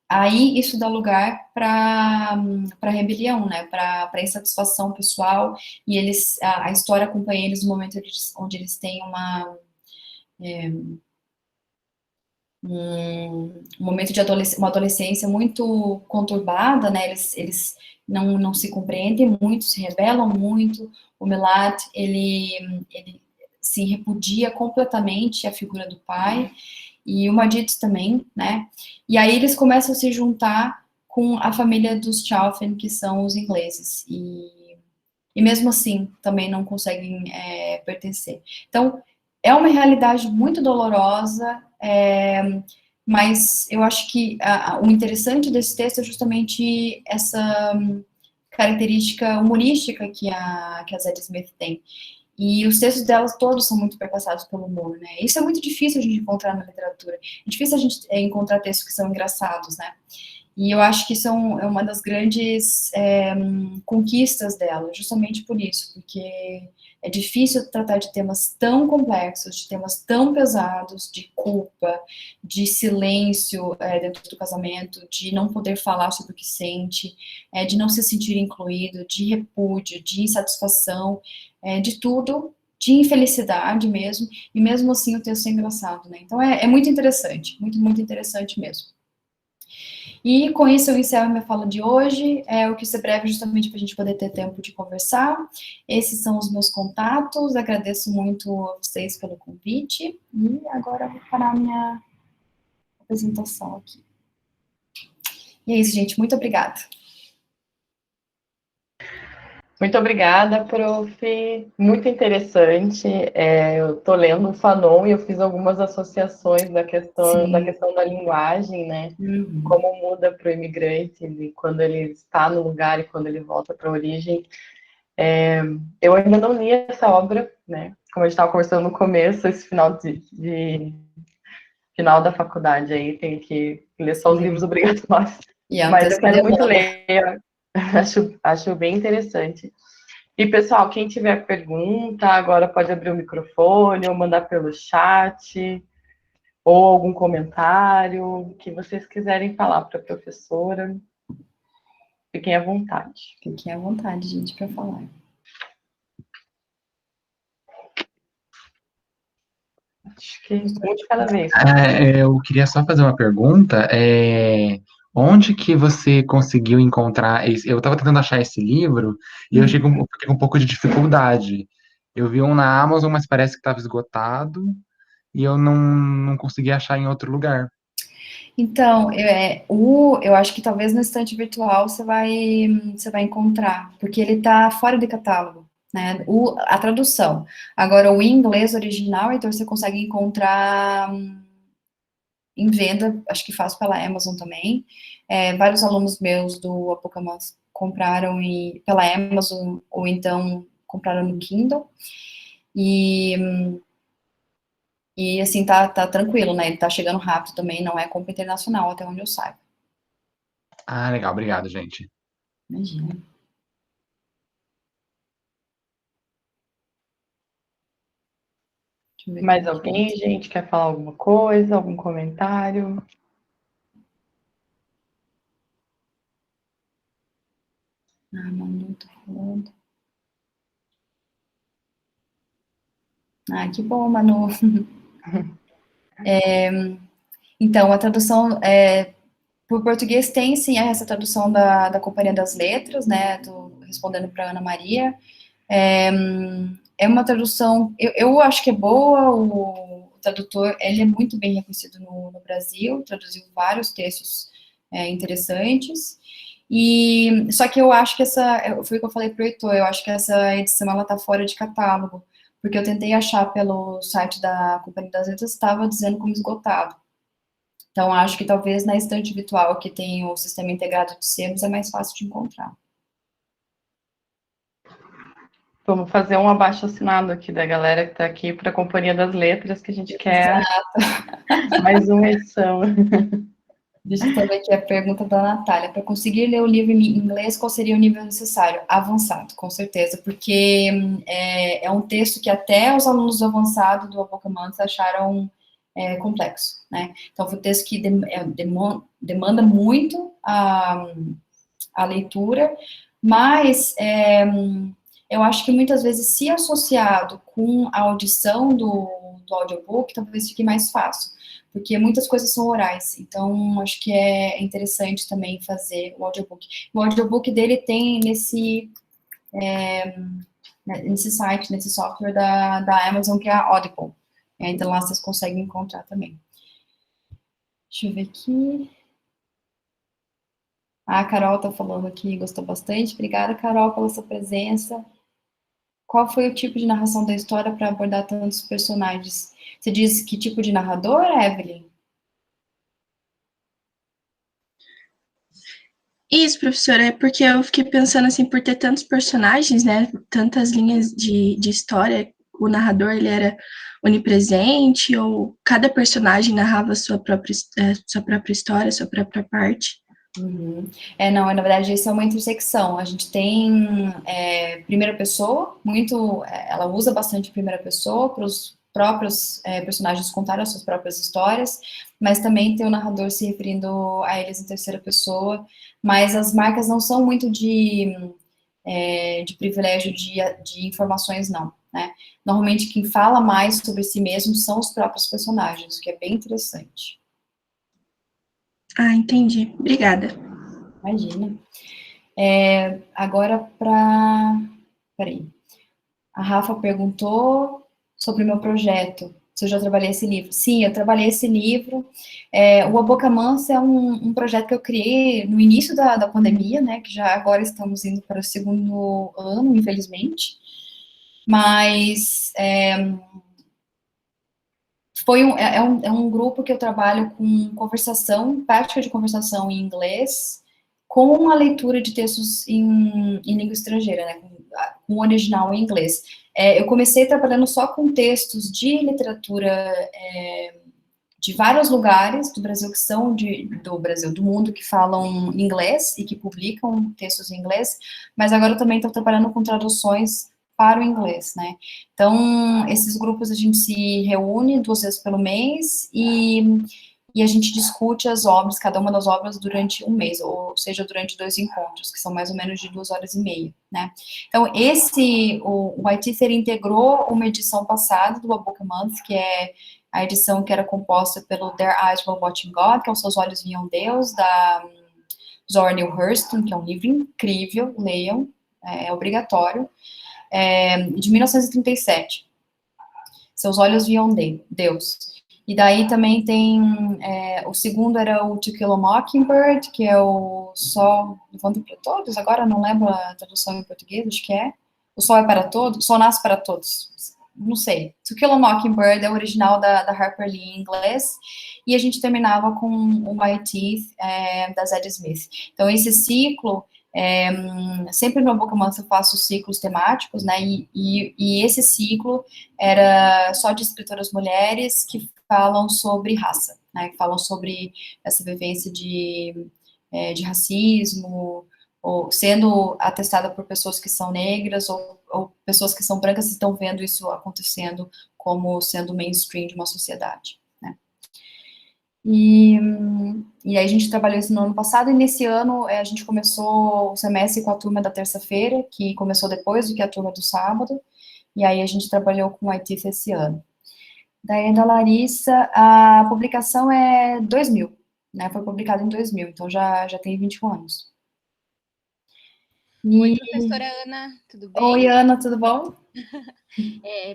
aí isso dá lugar para rebelião, né, para insatisfação pessoal, e a história acompanha eles no momento onde eles têm um momento de uma adolescência muito conturbada, né, eles não se compreendem muito, se rebelam muito, o Milad, ele se repudia completamente a figura do pai, e o Majid também, né, e aí eles começam a se juntar com a família dos Chalfen, que são os ingleses, e mesmo assim também não conseguem pertencer. Então, é uma realidade muito dolorosa, mas eu acho que o interessante desse texto é justamente essa característica humorística que a Zadie Smith tem. E os textos delas todos são muito perpassados pelo humor, né? Isso é muito difícil a gente encontrar na literatura. É difícil a gente encontrar textos que são engraçados, né? E eu acho que isso é uma das grandes conquistas dela, justamente por isso, porque é difícil tratar de temas tão complexos, de temas tão pesados, de culpa, de silêncio dentro do casamento, de não poder falar sobre o que sente, de não se sentir incluído, de repúdio, de insatisfação, de tudo, de infelicidade mesmo, e mesmo assim o texto é engraçado, né? Então é muito interessante, muito, muito interessante mesmo. E com isso eu encerro a minha fala de hoje. Eu quis ser breve justamente para a gente poder ter tempo de conversar. Esses são os meus contatos. Agradeço muito a vocês pelo convite. E agora eu vou parar a minha apresentação aqui. E é isso, gente. Muito obrigada. Muito obrigada, prof. Muito interessante. Eu estou lendo o Fanon e eu fiz algumas associações da questão da linguagem, né? Uhum. Como muda para o imigrante quando ele está no lugar e quando ele volta para a origem. Eu ainda não li essa obra, né? Como a gente estava conversando no começo, esse final da faculdade aí, tem que ler só os livros obrigatórios. Mas eu quero muito ler, acho bem interessante. E, pessoal, quem tiver pergunta, agora pode abrir o microfone ou mandar pelo chat, ou algum comentário que vocês quiserem falar para a professora. Fiquem à vontade. Fiquem à vontade, gente, para falar. Acho que um de cada vez. Eu queria só fazer uma pergunta. Onde que você conseguiu encontrar Eu estava tentando achar esse livro e eu fiquei com um pouco de dificuldade. Eu vi um na Amazon, mas parece que estava esgotado e eu não consegui achar em outro lugar. Então, eu acho que talvez no estante virtual você vai encontrar, porque ele está fora de catálogo, né? A tradução. Agora, o inglês original, então você consegue encontrar em venda, acho que faço pela Amazon também. Vários alunos meus do Apocalypse compraram pela Amazon, ou então compraram no Kindle. E assim, tá tranquilo, né? Ele tá chegando rápido também, não é compra internacional, até onde eu saiba. Ah, legal. Obrigado, gente. Imagina. Mais alguém, gente, quer falar alguma coisa, algum comentário? Manu tá falando. Que bom, Manu. Então, a tradução por português tem sim essa tradução da Companhia das Letras, né? Respondendo para Ana Maria. É uma tradução, eu acho que é boa, o tradutor, ele é muito bem reconhecido no Brasil, traduziu vários textos interessantes, só que eu acho que foi o que eu falei para o Heitor, eu acho que essa edição, ela está fora de catálogo, porque eu tentei achar pelo site da Companhia das Letras, estava dizendo como esgotado. Então, acho que talvez na estante virtual, que tem o sistema integrado de sebos, é mais fácil de encontrar. Vamos fazer um abaixo-assinado aqui da galera que está aqui para a Companhia das Letras, que a gente quer mais uma edição. Deixa eu ver aqui a pergunta da Natália. Para conseguir ler o livro em inglês, qual seria o nível necessário? Avançado, com certeza, porque é um texto que até os alunos do avançado do Apocalypse acharam complexo, né? Então, foi um texto que demanda muito a leitura, mas eu acho que muitas vezes, se associado com a audição do audiobook, talvez fique mais fácil, porque muitas coisas são orais, então acho que é interessante também fazer o audiobook. O audiobook dele tem nesse site, nesse software da Amazon, que é a Audible. Então lá vocês conseguem encontrar também. Deixa eu ver aqui. A Carol tá falando aqui, gostou bastante. Obrigada, Carol, pela sua presença. Qual foi o tipo de narração da história para abordar tantos personagens? Você diz que tipo de narrador, Evelyn? Isso, professora, é porque eu fiquei pensando assim, por ter tantos personagens, né, tantas linhas de história, o narrador, ele era onipresente, ou cada personagem narrava sua própria história, sua própria parte? Uhum. Não, na verdade, isso é uma intersecção. A gente tem primeira pessoa, ela usa bastante primeira pessoa para os próprios personagens contarem as suas próprias histórias, mas também tem o narrador se referindo a eles em terceira pessoa, mas as marcas não são muito de privilégio de informações, não, né? Normalmente, quem fala mais sobre si mesmo são os próprios personagens, o que é bem interessante. Ah, entendi. Obrigada. Imagina. Agora Peraí. A Rafa perguntou sobre o meu projeto, se eu já trabalhei esse livro. Sim, eu trabalhei esse livro. O A Boca Mansa é um projeto que eu criei no início da pandemia, né? Que já agora estamos indo para o segundo ano, infelizmente. Mas é um grupo que eu trabalho com conversação, prática de conversação em inglês, com a leitura de textos em língua estrangeira, né, com o original em inglês. Eu comecei trabalhando só com textos de literatura de vários lugares do Brasil, que são do mundo, que falam inglês e que publicam textos em inglês, mas agora eu também estou trabalhando com traduções para o inglês, né? Então, esses grupos a gente se reúne 2 vezes pelo mês e a gente discute as obras, cada uma das obras durante um mês, ou seja, durante 2 encontros, que são mais ou menos de 2 horas e meia, né? Então, o Whiteether integrou uma edição passada do A Book a Month, que é a edição que era composta pelo Their Eyes Were Watching God, que é Os Seus Olhos Viam Deus, da Zora Neale Hurston, que é um livro incrível, leiam, é obrigatório, de 1937. Seus Olhos Viam Deus. E daí também tem, o segundo era o To Kill a Mockingbird, que é o Sol Levanta para Todos, agora não lembro a tradução em português, acho que é. O Sol é para Todos, o Sol Nasce para Todos, não sei. To Kill a Mockingbird é o original da Harper Lee em inglês, e a gente terminava com o My Teeth, da Zadie Smith. Então, esse ciclo, sempre no Book a Month eu faço ciclos temáticos, né, e esse ciclo era só de escritoras mulheres que falam sobre raça, né, que falam sobre essa vivência de racismo, ou sendo atestada por pessoas que são negras, ou pessoas que são brancas e estão vendo isso acontecendo como sendo mainstream de uma sociedade, né. E aí a gente trabalhou isso no ano passado, e nesse ano a gente começou o semestre com a turma da terça-feira, que começou depois do que a turma do sábado, e aí a gente trabalhou com o ITIF esse ano. Daí, da Larissa, a publicação é 2000, né, foi publicada em 2000, então já tem 21 anos. Oi, professora Ana, tudo bem? Oi, Ana, tudo bom?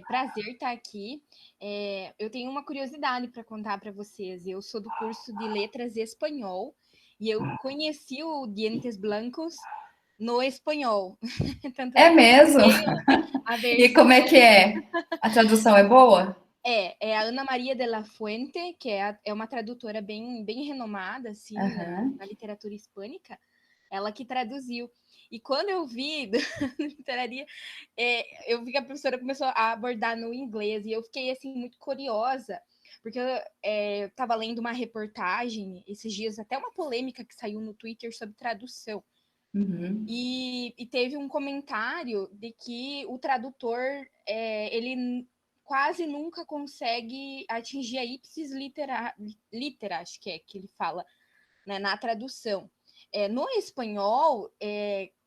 Prazer estar aqui. Eu tenho uma curiosidade para contar para vocês. Eu sou do curso de Letras Espanhol e eu conheci o Dientes Blancos no espanhol. Tanto É que mesmo? a E como é que é? A tradução é boa? É a Ana Maria de la Fuente, que é uma tradutora bem renomada assim, na literatura hispânica, ela que traduziu. E quando eu vi na literaria, eu vi que a professora começou a abordar no inglês, e eu fiquei assim muito curiosa, porque eu estava lendo uma reportagem esses dias, até uma polêmica que saiu no Twitter sobre tradução. Uhum. E teve um comentário de que o tradutor, ele quase nunca consegue atingir a ipsis litera, acho que ele fala, né, na tradução. No espanhol,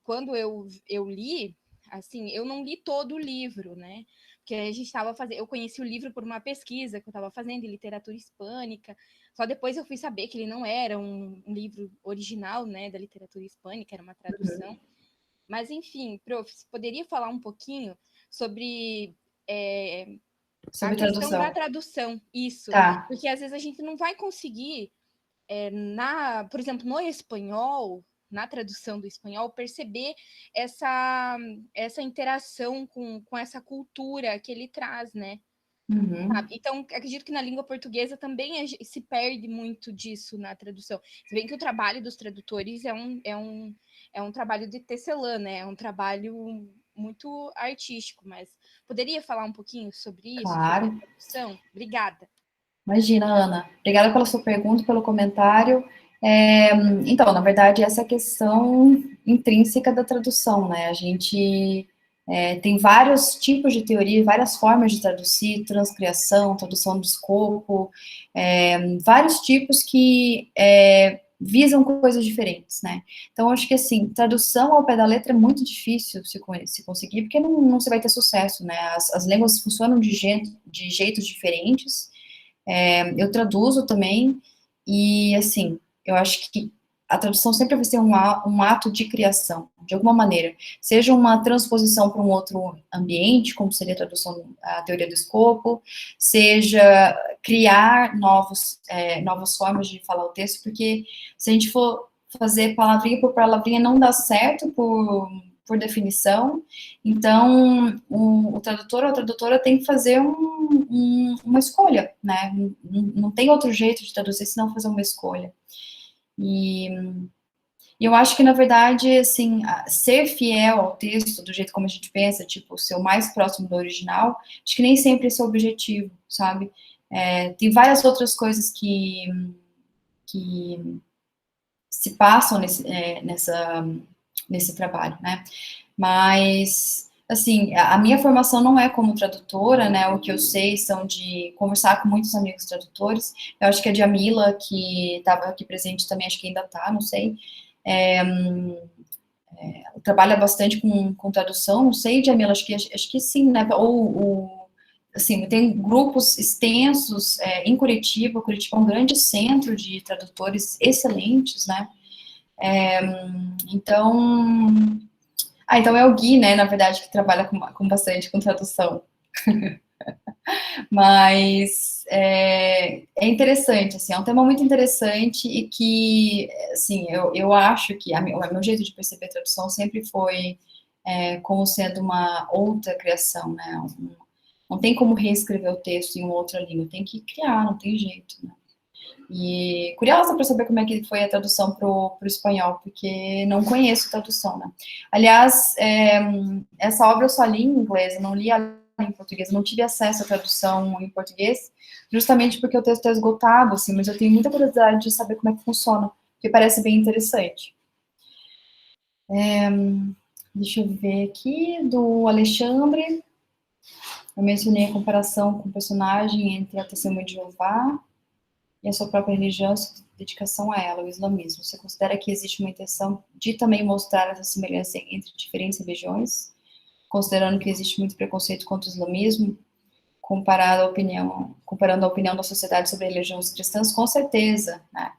quando eu li, assim, eu não li todo o livro, né? Porque a gente estava fazendo, eu conheci o livro por uma pesquisa que eu estava fazendo de literatura hispânica. Só depois eu fui saber que ele não era um livro original, né, da literatura hispânica, era uma tradução. Uhum. Mas, enfim, prof, você poderia falar um pouquinho sobre a questão da tradução, isso. Tá. Porque às vezes a gente não vai conseguir, por exemplo, no espanhol, na tradução do espanhol, perceber essa interação com essa cultura que ele traz, né? Uhum. Então, acredito que na língua portuguesa também se perde muito disso na tradução. Se bem que o trabalho dos tradutores é um trabalho de tecelã, né? É um trabalho muito artístico, mas poderia falar um pouquinho sobre isso? Claro. Sobre a tradução? Obrigada. Imagina, Ana. Obrigada pela sua pergunta, pelo comentário. Então, na verdade, essa é a questão intrínseca da tradução, né? A gente tem vários tipos de teoria, várias formas de traduzir, transcriação, tradução de escopo, vários tipos que visam coisas diferentes, né? Então, acho que, assim, tradução ao pé da letra é muito difícil se conseguir, porque não se vai ter sucesso, né? As línguas funcionam de jeitos diferentes. Eu traduzo também, e, assim, eu acho que a tradução sempre vai ser um ato de criação, de alguma maneira. Seja uma transposição para um outro ambiente, como seria a tradução, a teoria do escopo, seja criar novas formas de falar o texto, porque se a gente for fazer palavrinha por palavrinha, não dá certo por definição. Então, o tradutor ou a tradutora tem que fazer uma escolha, né? Não tem outro jeito de traduzir senão fazer uma escolha. E eu acho que, na verdade, assim, ser fiel ao texto, do jeito como a gente pensa, tipo, ser o mais próximo do original, acho que nem sempre esse é o objetivo, sabe? Tem várias outras coisas que se passam nesse trabalho, né? Mas, assim, a minha formação não é como tradutora, né? O que eu sei são de conversar com muitos amigos tradutores. Eu acho que a Djamila, que estava aqui presente também, acho que ainda está, não sei, trabalha bastante com tradução, não sei, Djamila, acho que sim, né? Assim, tem grupos extensos em Curitiba. Curitiba é um grande centro de tradutores excelentes, né? Então, então é o Gui, né, na verdade, que trabalha bastante com tradução. Mas é interessante, assim, é um tema muito interessante e que, assim, eu acho que o meu jeito de perceber tradução sempre foi como sendo uma outra criação, né? Não tem como reescrever o texto em uma outra língua, tem que criar, não tem jeito, né? E curiosa para saber como é que foi a tradução para o espanhol, porque não conheço tradução, né? Aliás, essa obra eu só li em inglês, eu não li em português, eu não tive acesso à tradução em português, justamente porque o texto é esgotado, assim, mas eu tenho muita curiosidade de saber como é que funciona, porque parece bem interessante. Deixa eu ver aqui, do Alexandre. Eu mencionei a comparação com o personagem entre a Testemunha de Jeová e a sua própria religião e sua dedicação a ela, o islamismo. Você considera que existe uma intenção de também mostrar essa semelhança entre diferentes religiões, considerando que existe muito preconceito contra o islamismo, comparando a opinião da sociedade sobre religiões cristãs? Com certeza, né?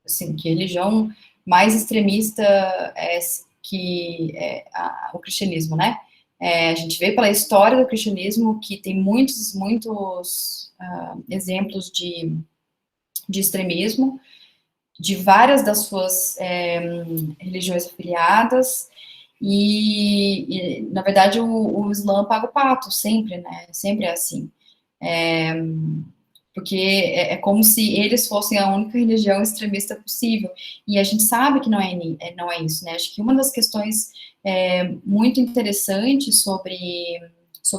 Assim, que religião mais extremista o cristianismo, né? A gente vê pela história do cristianismo que tem muitos exemplos de extremismo, de várias das suas religiões afiliadas, e na verdade, o Islã paga o pato, sempre, né? Sempre é assim. Porque é como se eles fossem a única religião extremista possível, e a gente sabe que não é isso, né? Acho que uma das questões muito interessantes sobre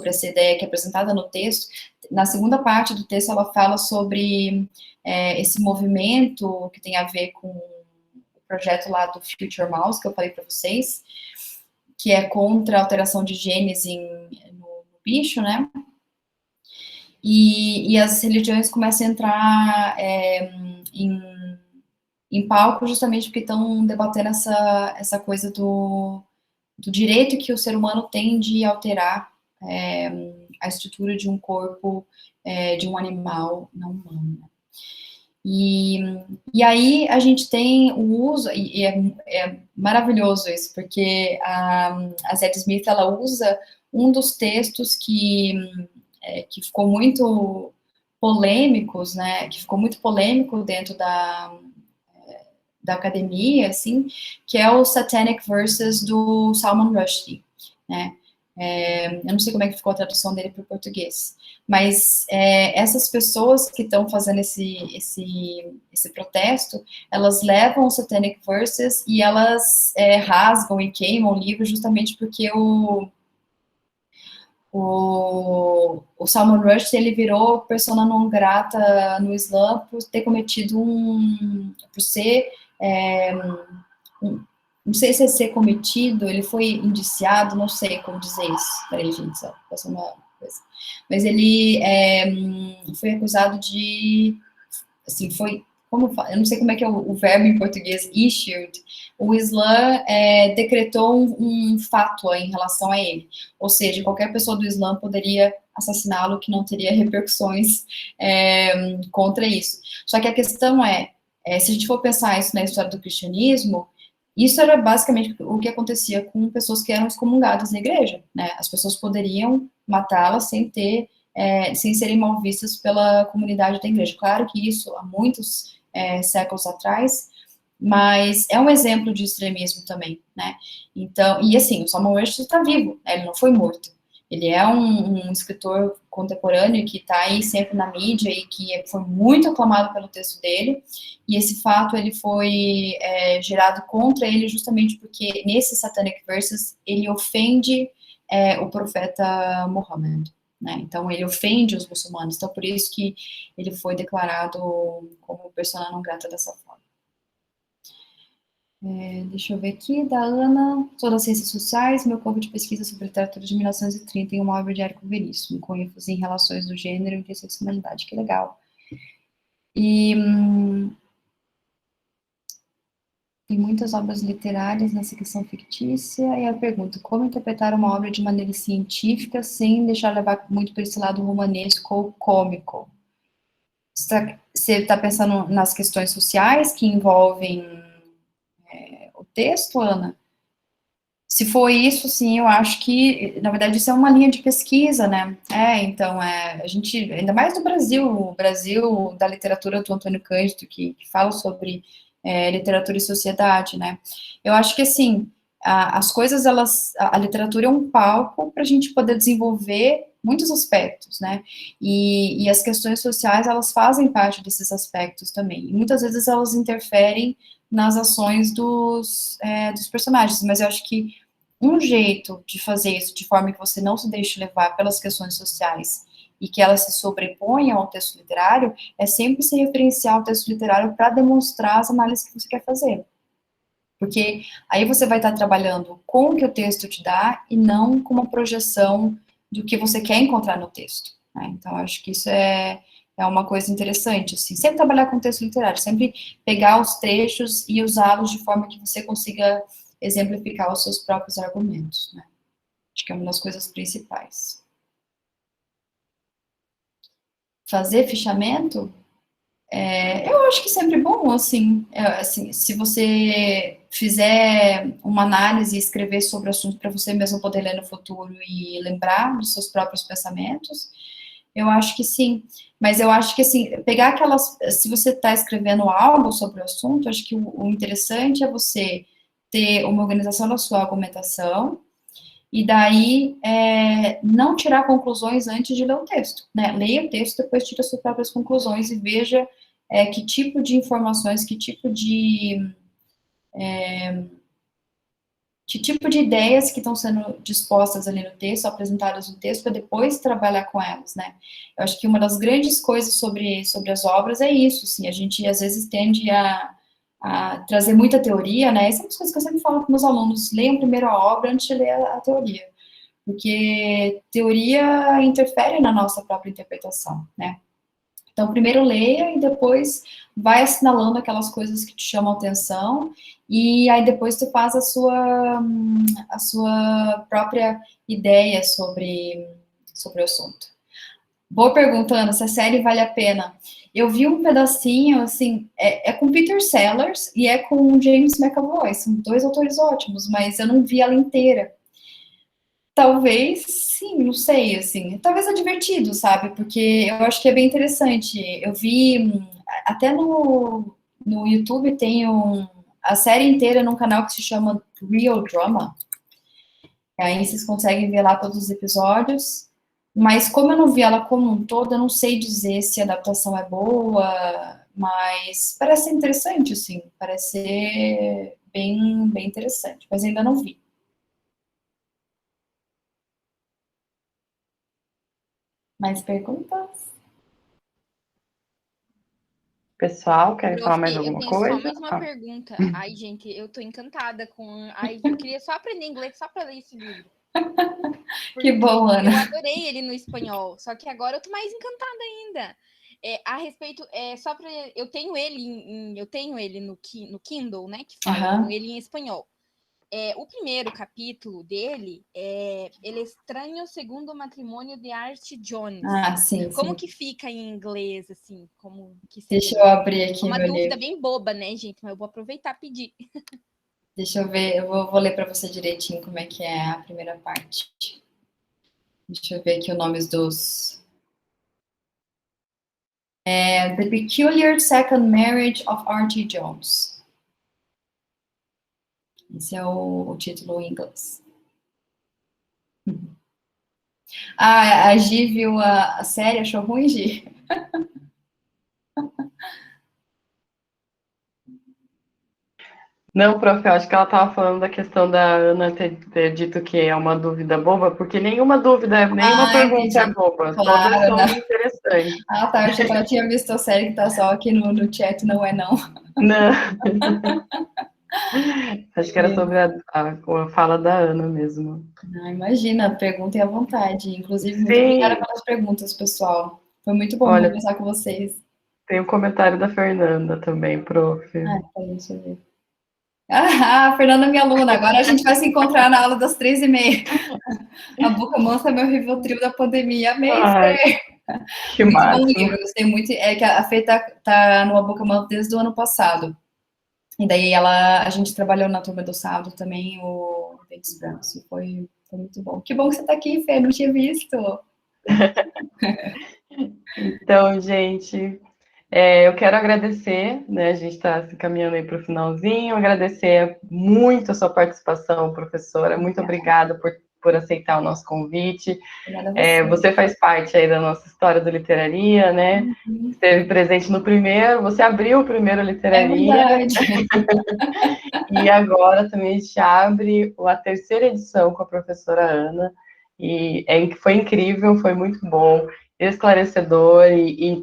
essa ideia que é apresentada no texto, na segunda parte do texto ela fala sobre esse movimento que tem a ver com o projeto lá do Future Mouse, que eu falei para vocês, que é contra a alteração de genes no bicho, né? E as religiões começam a entrar em palco justamente porque estão debatendo essa coisa do direito que o ser humano tem de alterar a estrutura de um corpo de um animal não humano. E aí a gente tem o uso, e é maravilhoso isso, porque a Zadie Smith, ela usa um dos textos que ficou muito polêmicos, né, que ficou muito polêmico dentro da academia, assim, que é o Satanic Verses do Salman Rushdie, né. Eu não sei como é que ficou a tradução dele para o português, mas essas pessoas que estão fazendo esse protesto, elas levam o Satanic Verses e elas rasgam e queimam o livro justamente porque o Salman Rushdie, ele virou persona non grata no Islã por ter cometido por ser não sei se é ser cometido, ele foi indiciado, não sei como dizer isso. Peraí, gente, só passou uma coisa. Mas ele foi acusado de, assim, foi, como eu não sei como é que é o verbo em português, issued. O Islã decretou um fato em relação a ele. Ou seja, qualquer pessoa do Islã poderia assassiná-lo, que não teria repercussões contra isso. Só que a questão se a gente for pensar isso na história do cristianismo, isso era basicamente o que acontecia com pessoas que eram excomungadas na igreja, né? As pessoas poderiam matá-las sem serem mal vistas pela comunidade da igreja. Claro que isso há muitos séculos atrás, mas é um exemplo de extremismo também, né? Então, e assim, o Salman Rushdie está vivo, né? Ele não foi morto. Ele é um escritor contemporâneo que está aí sempre na mídia e que foi muito aclamado pelo texto dele, e esse fato ele foi gerado contra ele justamente porque nesse Satanic Verses ele ofende o profeta Muhammad, né? Então ele ofende os muçulmanos, então por isso que ele foi declarado como persona não grata dessa forma. Deixa eu ver aqui, da Ana. Sou das Ciências Sociais, meu campo de pesquisa sobre literatura de 1930 em uma obra de Érico Veríssimo, com ênfase em relações do gênero e interseccionalidade. Que legal. E tem muitas obras literárias nessa questão fictícia, e eu pergunto, como interpretar uma obra de maneira científica sem deixar levar muito para esse lado romanesco ou cômico? Você está pensando nas questões sociais que envolvem o texto, Ana? Se for isso, sim, eu acho que, na verdade, isso é uma linha de pesquisa, né? Então, a gente, ainda mais no Brasil, o Brasil da literatura do Antônio Cândido, que fala sobre literatura e sociedade, né? Eu acho que, assim, as coisas, a literatura é um palco para a gente poder desenvolver muitos aspectos, né? E as questões sociais, elas fazem parte desses aspectos também. E muitas vezes elas interferem nas ações dos personagens, mas eu acho que um jeito de fazer isso de forma que você não se deixe levar pelas questões sociais e que elas se sobreponham ao texto literário é sempre se referenciar ao texto literário para demonstrar as análises que você quer fazer. Porque aí você vai estar trabalhando com o que o texto te dá e não com uma projeção do que você quer encontrar no texto, né? Então, acho que isso é uma coisa interessante, assim, sempre trabalhar com texto literário, sempre pegar os trechos e usá-los de forma que você consiga exemplificar os seus próprios argumentos, né? Acho que é uma das coisas principais. Fazer fichamento? Eu acho que sempre bom, assim, se você fizer uma análise e escrever sobre o assunto para você mesmo poder ler no futuro e lembrar dos seus próprios pensamentos, eu acho que sim. Mas eu acho que, assim, pegar se você está escrevendo algo sobre o assunto, acho que o interessante é você ter uma organização da sua argumentação, e daí não tirar conclusões antes de ler o texto, né? Leia o texto, depois tira suas próprias conclusões e veja que tipo de informações, que tipo de ideias que estão sendo dispostas ali no texto, apresentadas no texto, para depois trabalhar com elas, né? Eu acho que uma das grandes coisas sobre as obras é isso, assim, a gente às vezes tende a trazer muita teoria, né? Essas são as coisas que eu sempre falo com meus alunos, leiam primeiro a obra antes de ler a teoria, porque teoria interfere na nossa própria interpretação, né? Então, primeiro leia e depois vai assinalando aquelas coisas que te chamam atenção, e aí depois tu faz a sua própria ideia sobre o assunto. Boa pergunta, Ana, se a série vale a pena. Eu vi um pedacinho, assim, é com Peter Sellers e é com James McAvoy, são dois autores ótimos, mas eu não vi ela inteira. Talvez, sim, não sei, assim, talvez é divertido, sabe, porque eu acho que é bem interessante. Eu vi, até no YouTube tem a série inteira num canal que se chama Real Drama, aí vocês conseguem ver lá todos os episódios, mas como eu não vi ela como um todo, eu não sei dizer se a adaptação é boa, mas parece ser interessante, assim, parece ser bem, bem interessante, mas ainda não vi. Mais perguntas? Pessoal, querem falar mais Eu alguma tenho coisa? só mais uma pergunta. Ai, gente, eu tô encantada com. Ai, eu queria só aprender inglês só pra ler esse livro. Que bom, Ana. Eu adorei ele no espanhol, só que agora eu tô mais encantada ainda. A respeito, só para eu tenho ele no Kindle, né? Que fala, eu tenho ele em espanhol. O primeiro capítulo dele é Ele Estranho Segundo o Matrimônio de Art Jones. Ah, sim. Como que fica em inglês, assim? Como que Deixa eu abrir aqui uma meu dúvida livro. bem boba, né, gente? Mas eu vou aproveitar e pedir. Deixa eu ver, eu vou ler para você direitinho como é que é a primeira parte. Deixa eu ver aqui os nomes dos... The Peculiar Second Marriage of R.T. Jones. Esse é o título em inglês. A Gi viu a série, achou ruim, Gi? Não, prof, eu acho que ela estava falando da questão da Ana ter dito que é uma dúvida boba, porque nenhuma dúvida, nenhuma pergunta entendi. é boba, Claro, todas são não. interessantes. Ah, tá, eu achei que ela tinha visto a série que tá só aqui no chat, não é não. Não. Acho que era sobre a fala da Ana mesmo. Ah, imagina, perguntem à vontade. Inclusive, muito Sim. obrigada pelas perguntas, pessoal. Foi muito bom Olha, conversar com vocês. Tem um comentário da Fernanda também, prof. Deixa eu ver. A Fernanda é minha aluna. Agora a gente vai se encontrar na aula das 3h30. A Boca Mansa é meu Rivotril da pandemia. Amei, Fê. Que Muito máximo. bom livro, gostei muito. É que a Fê tá no A Boca Mansa desde o ano passado. E daí a gente trabalhou na turma do sábado também, o Dentes Brancos. E foi muito bom. Que bom que você tá aqui, Fê. Não tinha visto. Então, gente, eu quero agradecer, né? A gente está se caminhando aí para o finalzinho, agradecer muito a sua participação, professora. Muito obrigada por aceitar o nosso convite. Você faz parte aí da nossa história do Literaria, né? Esteve presente no primeiro, você abriu o primeiro Literaria. É verdade. E agora também a gente abre a terceira edição com a professora Ana. E foi incrível, foi muito bom, esclarecedor e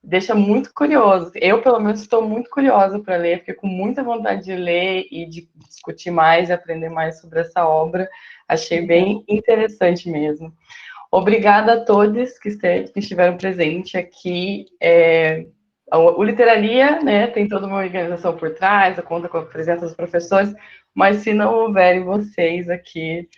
deixa muito curioso. Eu, pelo menos, estou muito curiosa para ler, fiquei com muita vontade de ler e de discutir mais e aprender mais sobre essa obra. Achei bem interessante mesmo. Obrigada a todos que estiveram presentes aqui. O Literaria, né, tem toda uma organização por trás, conta com a presença dos professores, mas se não houverem vocês aqui,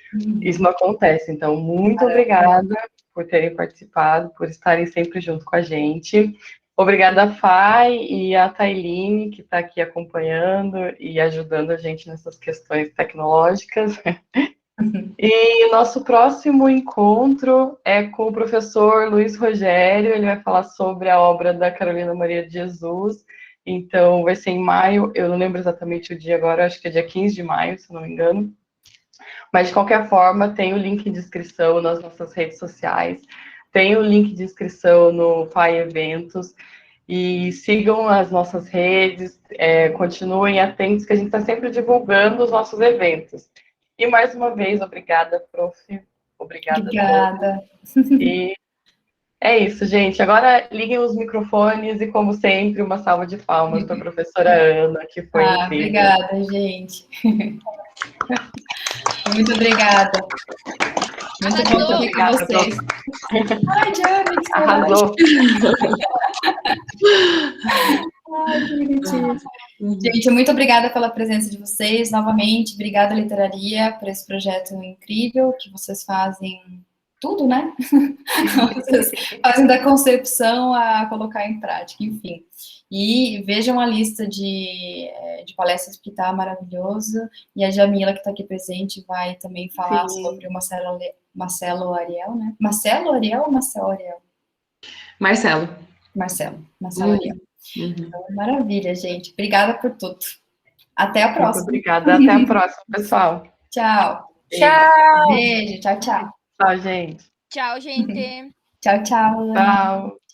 isso não acontece. Então, muito obrigada por terem participado, por estarem sempre junto com a gente. Obrigada a Fai e a Tailine, que está aqui acompanhando e ajudando a gente nessas questões tecnológicas. E o nosso próximo encontro é com o professor Luiz Rogério, ele vai falar sobre a obra da Carolina Maria de Jesus, então vai ser em maio, eu não lembro exatamente o dia agora, acho que é dia 15 de maio, se não me engano, mas de qualquer forma tem o link de inscrição nas nossas redes sociais, tem o link de inscrição no FAI Eventos, e sigam as nossas redes, continuem atentos, que a gente está sempre divulgando os nossos eventos. E mais uma vez, obrigada, prof. Obrigada a todos. E é isso, gente. Agora liguem os microfones e, como sempre, uma salva de palmas para a professora Ana, que foi incrível. Obrigada, gente. Muito obrigada. Muito bom estar aqui com vocês. Ai, Diane, que arrasou. Ai, que bonitinho. Gente, muito obrigada pela presença de vocês, novamente. Obrigada, Literaria, por esse projeto incrível que vocês fazem tudo, né? Vocês fazem da concepção a colocar em prática, enfim. E vejam a lista de palestras que está maravilhosa. E a Jamila, que está aqui presente, vai também falar sobre o Marcelo Ariel, né? Marcelo Ariel ou Marcelo Ariel? Marcelo Ariel. Então, maravilha, gente. Obrigada por tudo. Até a próxima. Muito obrigada. Até a próxima, pessoal. Tchau. Tchau. Beijo. Tchau, tchau. Tchau, gente. Tchau, gente. Tchau, tchau. Tchau.